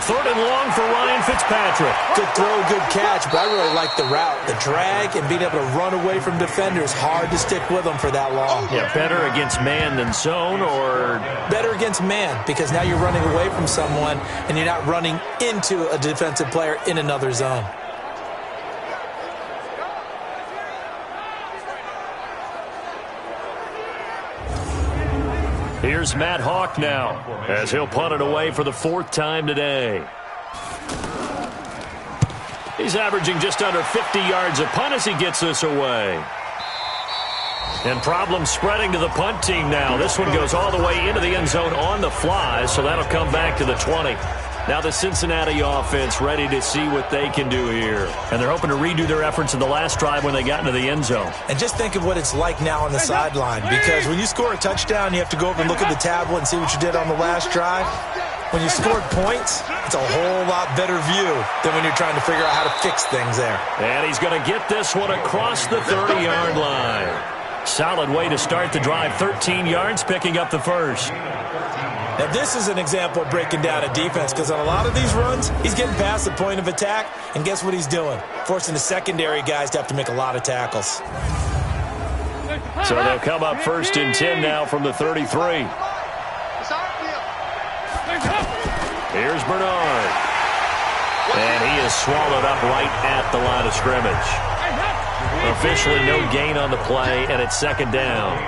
3rd and long for Ryan Fitzpatrick. Good throw, good catch, but I really like the route. The drag and being able to run away from defenders, hard to stick with them for that long. Yeah, better against man than zone, or? Better against man, because now you're running away from someone and you're not running into a defensive player in another zone. Here's Matt Hawk now, as he'll punt it away for the 4th time today. He's averaging just under 50 yards a punt as he gets this away. And problems spreading to the punt team now. This one goes all the way into the end zone on the fly, so that'll come back to the 20. Now the Cincinnati offense ready to see what they can do here. And they're hoping to redo their efforts in the last drive when they got into the end zone. And just think of what it's like now on the sideline, because when you score a touchdown, you have to go over and look at the tablet and see what you did on the last drive. When you scored points, it's a whole lot better view than when you're trying to figure out how to fix things there. And he's going to get this one across the 30-yard line. Solid way to start the drive. 13 yards, picking up the first. Now, this is an example of breaking down a defense, because on a lot of these runs, he's getting past the point of attack, and guess what he's doing? Forcing the secondary guys to have to make a lot of tackles. So they'll come up 1st and 10 now from the 33. Here's Bernard. And he is swallowed up right at the line of scrimmage. Officially no gain on the play, and it's 2nd down.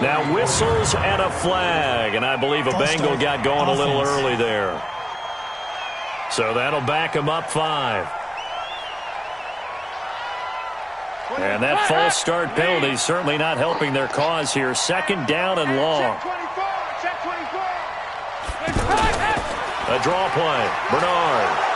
Now whistles and a flag, and I believe a Bengal got going a little early there. So that'll back him up 5. And that false start penalty is certainly not helping their cause here. 2nd down and long. A draw play. Bernard.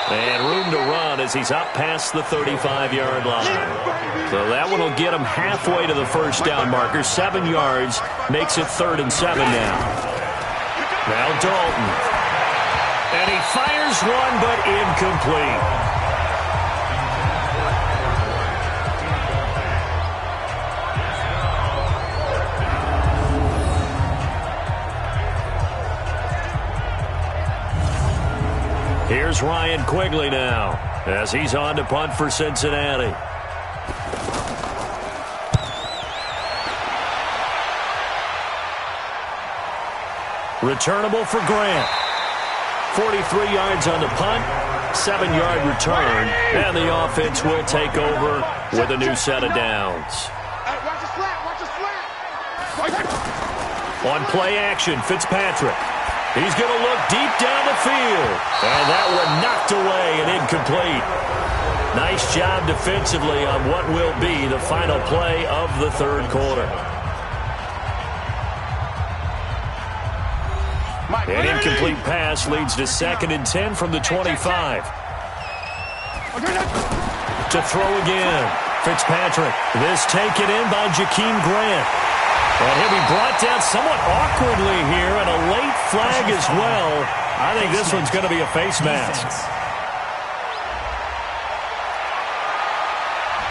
And room to run as he's up past the 35-yard line. So that one will get him halfway to the first down marker. 7 yards makes it 3rd and 7 now. Now Dalton. And he fires one, but incomplete. Here's Ryan Quigley now, as he's on to punt for Cincinnati. Returnable for Grant. 43 yards on the punt, 7-yard return, and the offense will take over with a new set of downs. Watch the flat, watch the flat. On play action, Fitzpatrick. He's going to look deep down the field. And that one knocked away and incomplete. Nice job defensively on what will be the final play of the third quarter. An incomplete pass leads to 2nd and 10 from the 25. To throw again. Fitzpatrick. This taken in by Jakeem Grant. And he'll be brought down somewhat awkwardly here, and a late flag as well. I think this one's going to be a face mask.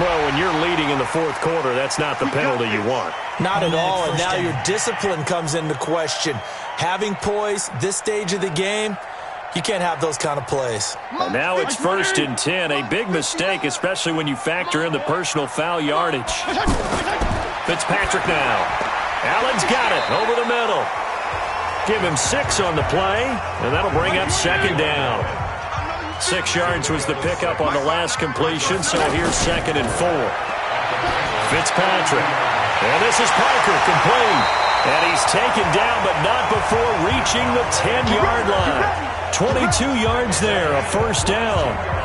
Well, when you're leading in the fourth quarter, that's not the penalty you want. Not at all, and now your discipline comes into question. Having poise this stage of the game, you can't have those kind of plays. And now it's 1st and 10, a big mistake, especially when you factor in the personal foul yardage. Fitzpatrick now. Allen's got it over the middle. Give him 6 on the play, and that'll bring up 2nd down. 6 yards was the pickup on the last completion, so here's 2nd and 4. Fitzpatrick. And this is Parker, complete. And he's taken down, but not before reaching the 10-yard line. 22 yards there, a 1st down.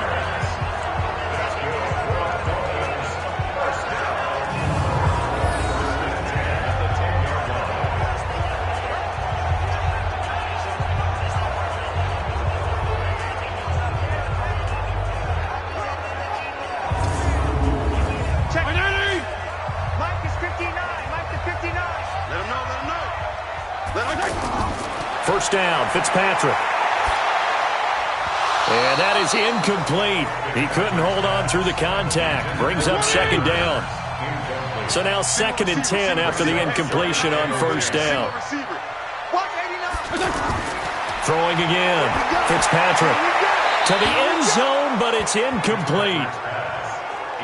First down, Fitzpatrick. And that is incomplete. He couldn't hold on through the contact. Brings up 2nd down. So now 2nd and 10 after the incompletion on 1st down. Throwing again. Fitzpatrick to the end zone, but it's incomplete.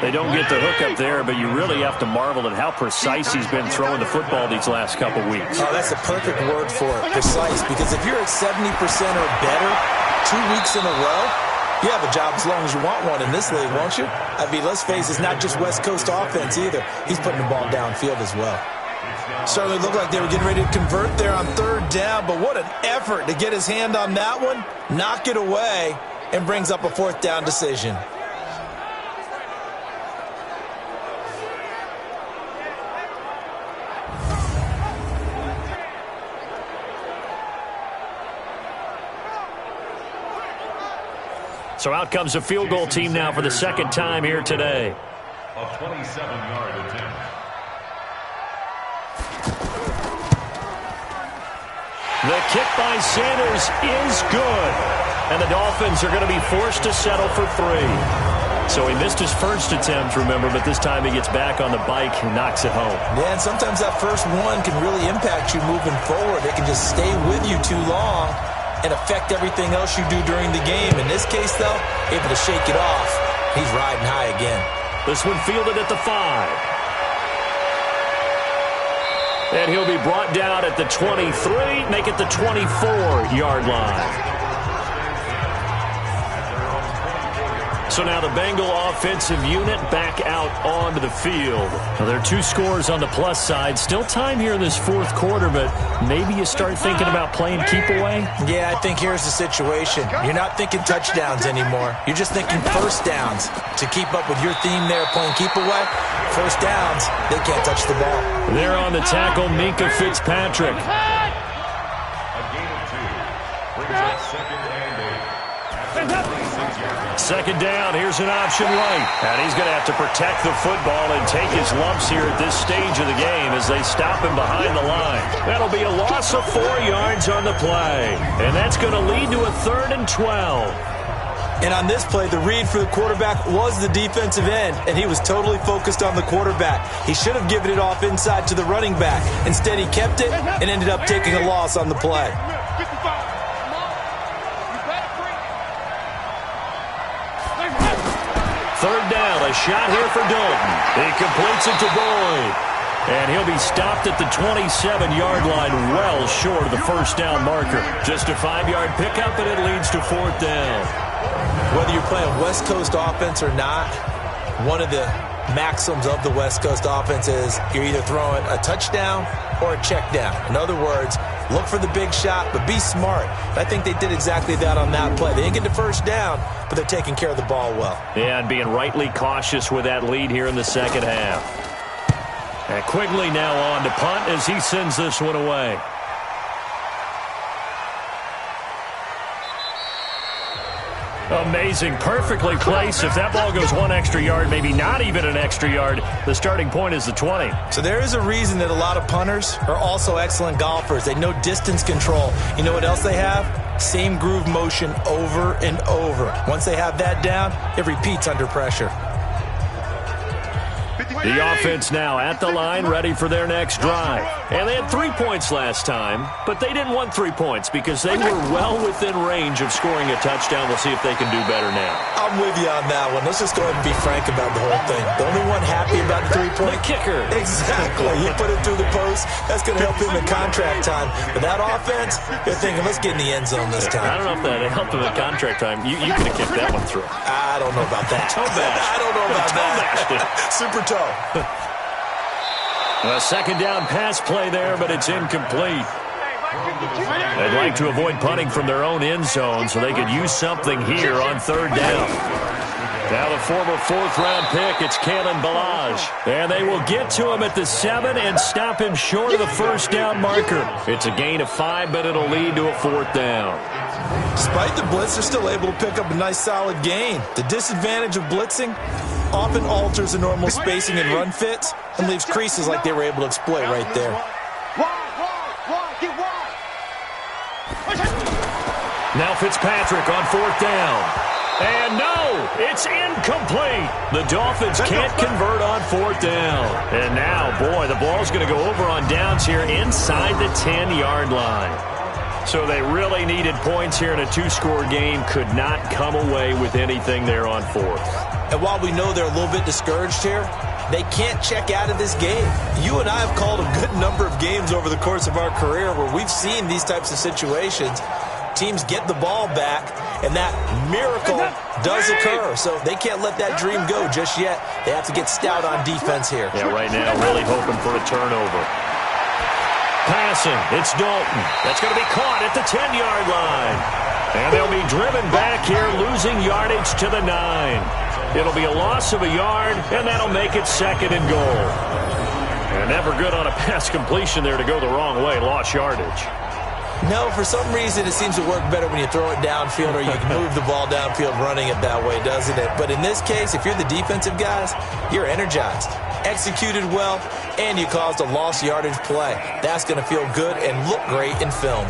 They don't get the hook up there, but you really have to marvel at how precise he's been throwing the football these last couple weeks. Oh, that's a perfect word for it, precise, because if you're at 70% or better 2 weeks in a row, you have a job as long as you want one in this league, won't you? I mean, let's face it, it's not just West Coast offense either. He's putting the ball downfield as well. Certainly looked like they were getting ready to convert there on 3rd down, but what an effort to get his hand on that one, knock it away, and brings up a 4th down decision. So out comes a field goal team now for the 2nd time here today. A 27-yard attempt. The kick by Sanders is good. And the Dolphins are going to be forced to settle for 3. So he missed his first attempt, remember, but this time he gets back on the bike and knocks it home. Yeah, and sometimes that first one can really impact you moving forward. It can just stay with you too long and affect everything else you do during the game. In this case, though, able to shake it off. He's riding high again. This one fielded at the 5. And he'll be brought down at the 23, make it the 24-yard line. So now the Bengal offensive unit back out onto the field. Now there are 2 scores on the plus side. Still time here in this fourth quarter, but maybe you start thinking about playing keep away? Yeah, I think here's the situation. You're not thinking touchdowns anymore. You're just thinking first downs. To keep up with your theme there, playing keep away, first downs, they can't touch the ball. There on the tackle, Minka Fitzpatrick. A gain of 2. Brings up 2nd and 8. 2nd down, here's an option right. And he's going to have to protect the football and take his lumps here at this stage of the game as they stop him behind the line. That'll be a loss of 4 yards on the play. And that's going to lead to a 3rd and 12. And on this play, the read for the quarterback was the defensive end, and he was totally focused on the quarterback. He should have given it off inside to the running back. Instead, he kept it and ended up taking a loss on the play. 3rd down, a shot here for Dalton. He completes it to Boyd. And he'll be stopped at the 27-yard line, well short of the first down marker. Just a 5-yard pickup, and it leads to 4th down. Whether you're playing West Coast offense or not, one of the maxims of the West Coast offense is you're either throwing a touchdown or a check down. In other words, look for the big shot, but be smart. I think they did exactly that on that play. They didn't get the first down, but they're taking care of the ball well. Yeah, and being rightly cautious with that lead here in the second half. And Quigley now on to punt as he sends this one away. Amazing, perfectly placed. If that ball goes one extra yard, maybe not even an extra yard, the starting point is the 20. So there is a reason that a lot of punters are also excellent golfers. They know distance control. You know what else they have? Same groove motion over and over. Once they have that down, it repeats under pressure. The offense now at the line, ready for their next drive. And they had 3 points last time, but they didn't want 3 points because they were well within range of scoring a touchdown. We'll see if they can do better now. I'm with you on that one. Let's just go ahead and be frank about the whole thing. The only one happy about the 3-point? The kicker. Exactly. He put it through the post. That's going to help him in contract time. But that offense, they're thinking, let's get in the end zone this time. I don't know if that helped him in contract time. You could have kicked that one through. I don't know about that. Toe bash. I don't know about that. Super toe. A second down pass play there, but it's incomplete. They'd like to avoid punting from their own end zone so they could use something here on third down. Now the former fourth-round pick, it's Kalen Ballage. And they will get to him at the 7 and stop him short of the first down marker. It's a gain of 5, but it'll lead to a 4th down. Despite the blitz, they're still able to pick up a nice solid gain. The disadvantage of blitzing often alters the normal spacing and run fits and leaves creases like they were able to exploit right there. Now Fitzpatrick on 4th down. And no, it's incomplete. The Dolphins can't convert on 4th down. And now, boy, the ball's going to go over on downs here inside the 10-yard line. So they really needed points here in a 2-score game. Could not come away with anything there on 4th. And while we know they're a little bit discouraged here, they can't check out of this game. You and I have called a good number of games over the course of our career where we've seen these types of situations. Teams get the ball back, and that miracle does occur. So they can't let that dream go just yet. They have to get stout on defense here. Yeah, right now really hoping for a turnover. Passing, it's Dalton. That's going to be caught at the 10-yard line. And they'll be driven back here, losing yardage to the 9. It'll be a loss of a yard, and that'll make it 2nd and goal. And never good on a pass completion there to go the wrong way, lost yardage. No, for some reason it seems to work better when you throw it downfield or you can move the ball downfield running it that way, doesn't it? But in this case, if you're the defensive guys, you're energized, executed well, and you caused a lost yardage play. That's going to feel good and look great in film.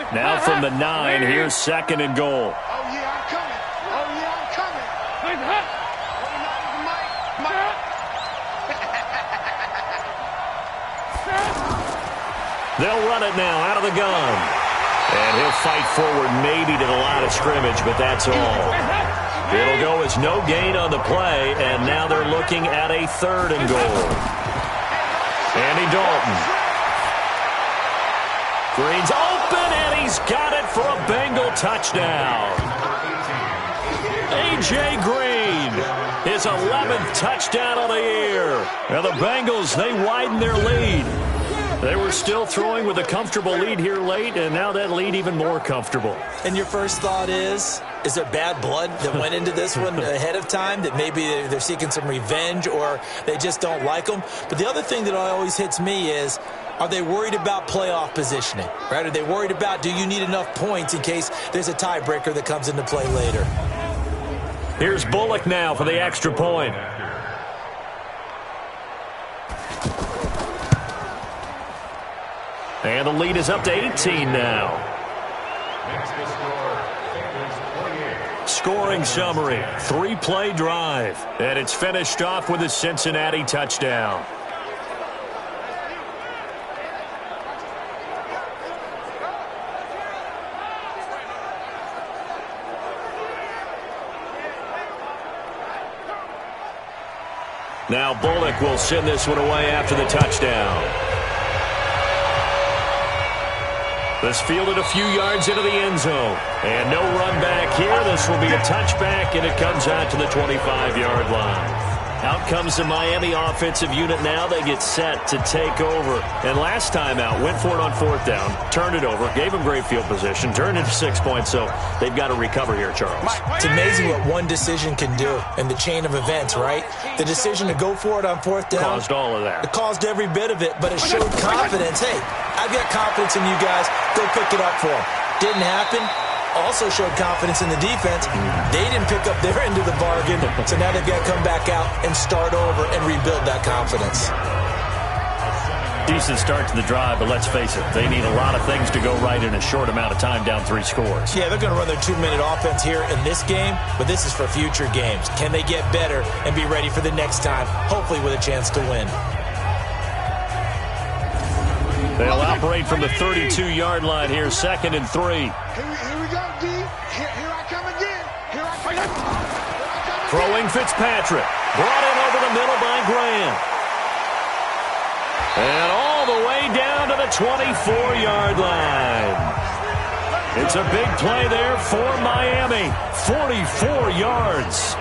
Now from the 9, here's 2nd and goal. Oh, yeah, I'm coming. Oh, yeah, I'm coming. They'll run it now out of the gun. And he'll fight forward maybe to the line of scrimmage, but that's all. It'll go as no gain on the play, and now they're looking at a 3rd and goal. Andy Dalton. Green's open, and he's got it for a Bengal touchdown. A.J. Green, his 11th touchdown of the year. Now the Bengals, they widen their lead. They were still throwing with a comfortable lead here late, and now that lead even more comfortable. And your first thought is there bad blood that went into this one ahead of time, that maybe they're seeking some revenge or they just don't like them? But the other thing that always hits me is, are they worried about playoff positioning, right? Are they worried about, do you need enough points in case there's a tiebreaker that comes into play later? Here's Bullock now for the extra point. And the lead is up to 18 now. Scoring summary, 3-play drive. And it's finished off with a Cincinnati touchdown. Now Bullock will send this one away after the touchdown. This fielded a few yards into the end zone. And no run back here. This will be a touchback, and it comes out to the 25-yard line. Out comes the Miami offensive unit now. They get set to take over. And last time out, went for it on fourth down, turned it over, gave them great field position, turned it to 6 points, so they've got to recover here, Charles. It's amazing what one decision can do in the chain of events, right? The decision to go for it on fourth down. Caused all of that. It caused every bit of it, but it showed confidence. Hey, I've got confidence in you guys. Go pick it up for them. Didn't happen. Also showed confidence in the defense. They didn't pick up their end of the bargain, so now they've got to come back out and start over and rebuild that confidence. Decent start to the drive, but let's face it, they need a lot of things to go right in a short amount of time, down 3 scores. Yeah, they're going to run their 2-minute offense here in this game, but this is for future games. Can they get better and be ready for the next time, hopefully with a chance to win? They'll operate from the 32-yard line here, 2nd and 3. Here we go, D. Here I come again. Here I come again. Throwing Fitzpatrick. Brought in over the middle by Graham. And all the way down to the 24-yard line. It's a big play there for Miami. 44 yards.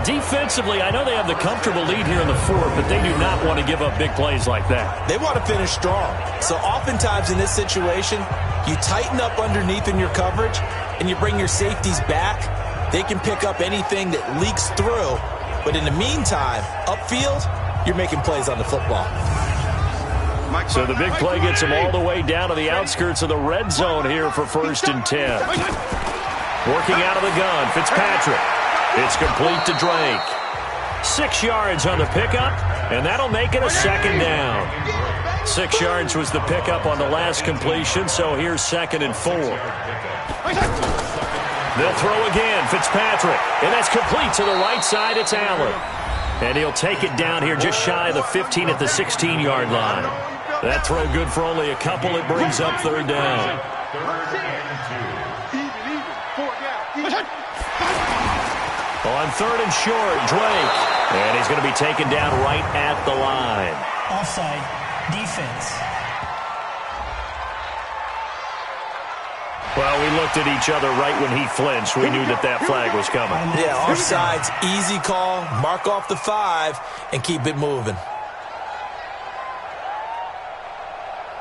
Defensively, I know they have the comfortable lead here in the 4th, but they do not want to give up big plays like that. They want to finish strong. So oftentimes in this situation, you tighten up underneath in your coverage and you bring your safeties back. They can pick up anything that leaks through. But in the meantime, upfield, you're making plays on the football. So the big play gets them all the way down to the outskirts of the red zone here for 1st and 10. Working out of the gun, Fitzpatrick. It's complete to Drake. 6 yards on the pickup, and that'll make it a 2nd down. 6 yards was the pickup on the last completion, so here's 2nd and 4. They'll throw again, Fitzpatrick, and that's complete to the right side. It's Allen. And he'll take it down here just shy of the 15 at the 16-yard line. That throw good for only a couple. It brings up 3rd down. On 3rd and short, Drake. And he's going to be taken down right at the line. Offside. Defense. Well, we looked at each other right when he flinched. We knew that that flag was coming. Yeah, offsides, easy call. Mark off the 5 and keep it moving.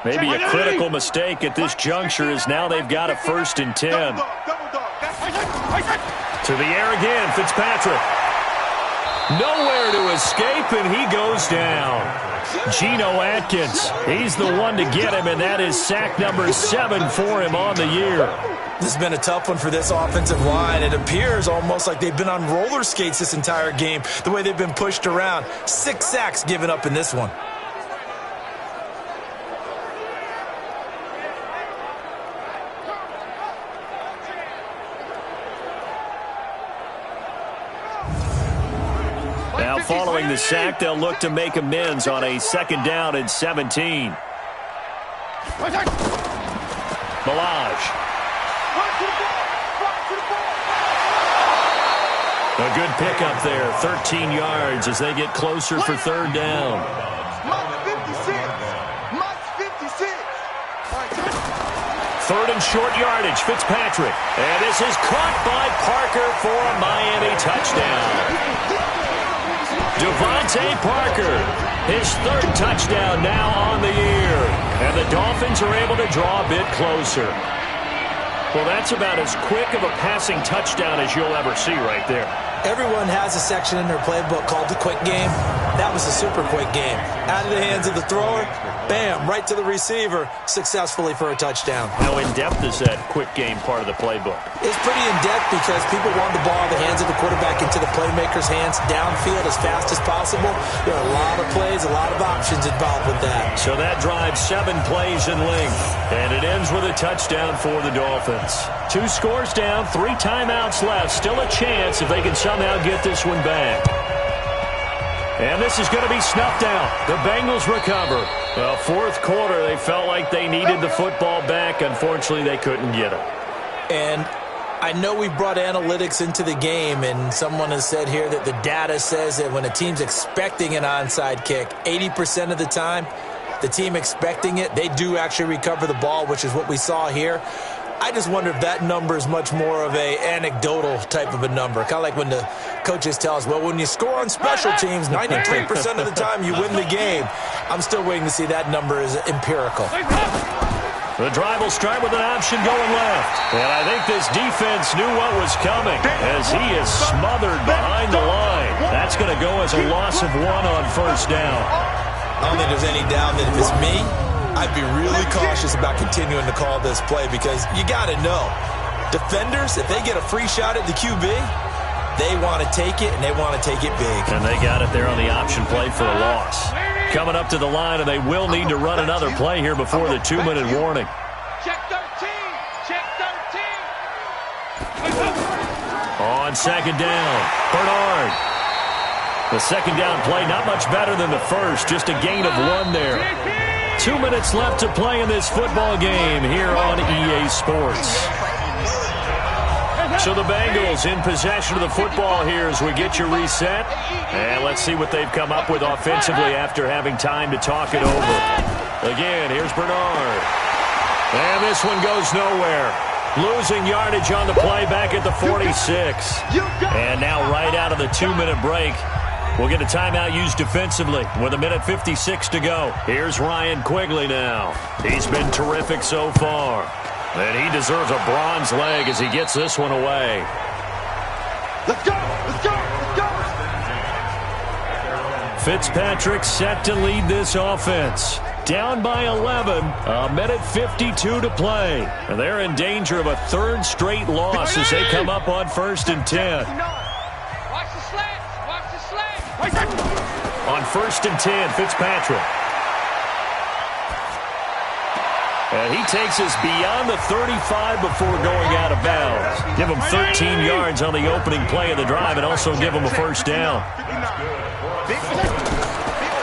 Maybe a critical mistake at this juncture is now they've got a 1st and 10. To the air again, Fitzpatrick. Nowhere to escape, and he goes down. Geno Atkins, he's the one to get him, and that is sack number 7 for him on the year. This has been a tough one for this offensive line. It appears almost like they've been on roller skates this entire game, the way they've been pushed around. 6 sacks given up in this one. Now following the sack, they'll look to make amends on a 2nd down and 17. Balaj. A good pickup there, 13 yards as they get closer for 3rd down. Third and short yardage, Fitzpatrick. And this is caught by Parker for a Miami touchdown. Devontae Parker, his 3rd touchdown now on the year. And the Dolphins are able to draw a bit closer. Well, that's about as quick of a passing touchdown as you'll ever see right there. Everyone has a section in their playbook called the quick game. That was a super quick game. Out of the hands of the thrower, bam, right to the receiver, successfully for a touchdown. How in-depth is that quick game part of the playbook? It's pretty in-depth because people want the ball in the hands of the quarterback into the playmaker's hands downfield as fast as possible. There are a lot of plays, a lot of options involved with that. So that drives 7 plays in length, and it ends with a touchdown for the Dolphins. 2 scores down, 3 timeouts left. Still a chance if they can somehow get this one back. And this is going to be snuffed out. The Bengals recover. Well, 4th quarter, they felt like they needed the football back. Unfortunately, they couldn't get it. And I know we brought analytics into the game, and someone has said here that the data says that when a team's expecting an onside kick, 80% of the time, the team expecting it, they do actually recover the ball, which is what we saw here. I just wonder if that number is much more of a anecdotal type of a number. Kind of like when the coaches tell us, well, when you score on special teams, 93% of the time you win the game. I'm still waiting to see that number is empirical. The drive will start with an option going left. And I think this defense knew what was coming as he is smothered behind the line. That's going to go as a loss of 1 on first down. I don't think there's any doubt that if it's me, I'd be really cautious about continuing to call this play because you got to know, defenders, if they get a free shot at the QB, they want to take it, and they want to take it big. And they got it there on the option play for a loss. Coming up to the line, and they will need to run another play here before the 2-minute warning. Check 13. Check 13. On second down, Bernard. The second down play, not much better than the first, just a gain of 1 there. 2 minutes left to play in this football game here on EA Sports. So the Bengals in possession of the football here as we get you reset. And let's see what they've come up with offensively after having time to talk it over. Again, here's Bernard. And this one goes nowhere. Losing yardage on the play back at the 46. And now right out of the 2-minute break, we'll get a timeout used defensively with 1:56 to go. Here's Ryan Quigley now. He's been terrific so far. And he deserves a bronze leg as he gets this one away. Let's go! Let's go! Let's go! Fitzpatrick set to lead this offense. Down by 11, 1:52 to play. And they're in danger of a 3rd straight loss as they come up on 1st and 10. Watch the slants! Watch the slants! On 1st and 10, Fitzpatrick. And he takes us beyond the 35 before going out of bounds. Give him 13 yards on the opening play of the drive and also give him a first down.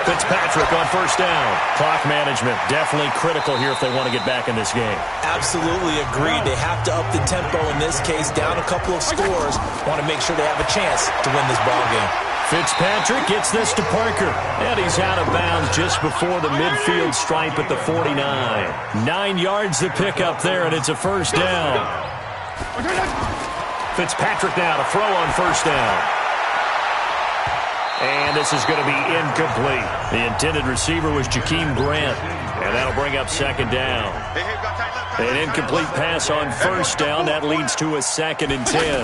Fitzpatrick on first down. Clock management definitely critical here if they want to get back in this game. Absolutely agreed. They have to up the tempo in this case, down a couple of scores. Want to make sure they have a chance to win this ball game. Fitzpatrick gets this to Parker, and he's out of bounds just before the midfield stripe at the 49. 9 yards to pick up there, and it's a first down. Fitzpatrick now to throw on first down. And this is going to be incomplete. The intended receiver was Jakeem Grant, and that'll bring up second down. An incomplete pass on first down. That leads to a 2nd and 10.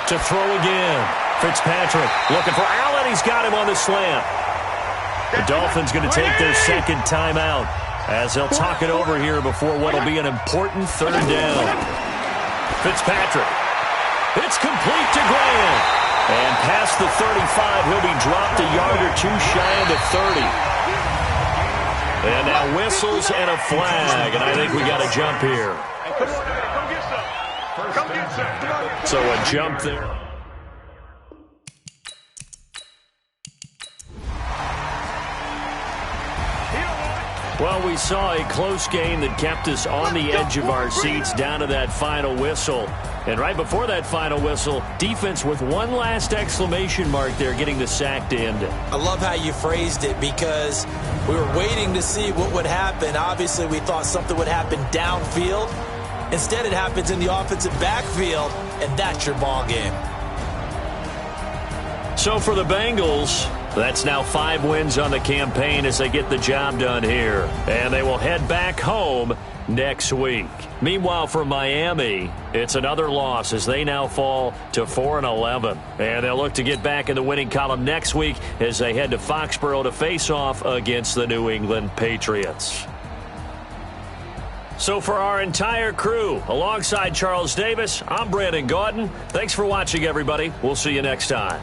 To throw again. Fitzpatrick looking for Allen. He's got him on the slant. The Dolphins going to take their 2nd timeout as they'll talk it over here before what will be an important 3rd down. Fitzpatrick. It's complete to Grant. And past the 35, he'll be dropped a yard or 2 shy of the 30. And now whistles and a flag, and I think we got a jump here. So a jump there. Well, we saw a close game that kept us on the edge of our seats down to that final whistle. And right before that final whistle, defense with one last exclamation mark there, getting the sack to end it. I love how you phrased it because we were waiting to see what would happen. Obviously, we thought something would happen downfield. Instead, it happens in the offensive backfield, and that's your ball game. So for the Bengals, that's now 5 wins on the campaign as they get the job done here. And they will head back home next week. Meanwhile, for Miami, it's another loss as they now fall to 4-11. And they'll look to get back in the winning column next week as they head to Foxborough to face off against the New England Patriots. So for our entire crew, alongside Charles Davis, I'm Brandon Gaudin. Thanks for watching, everybody. We'll see you next time.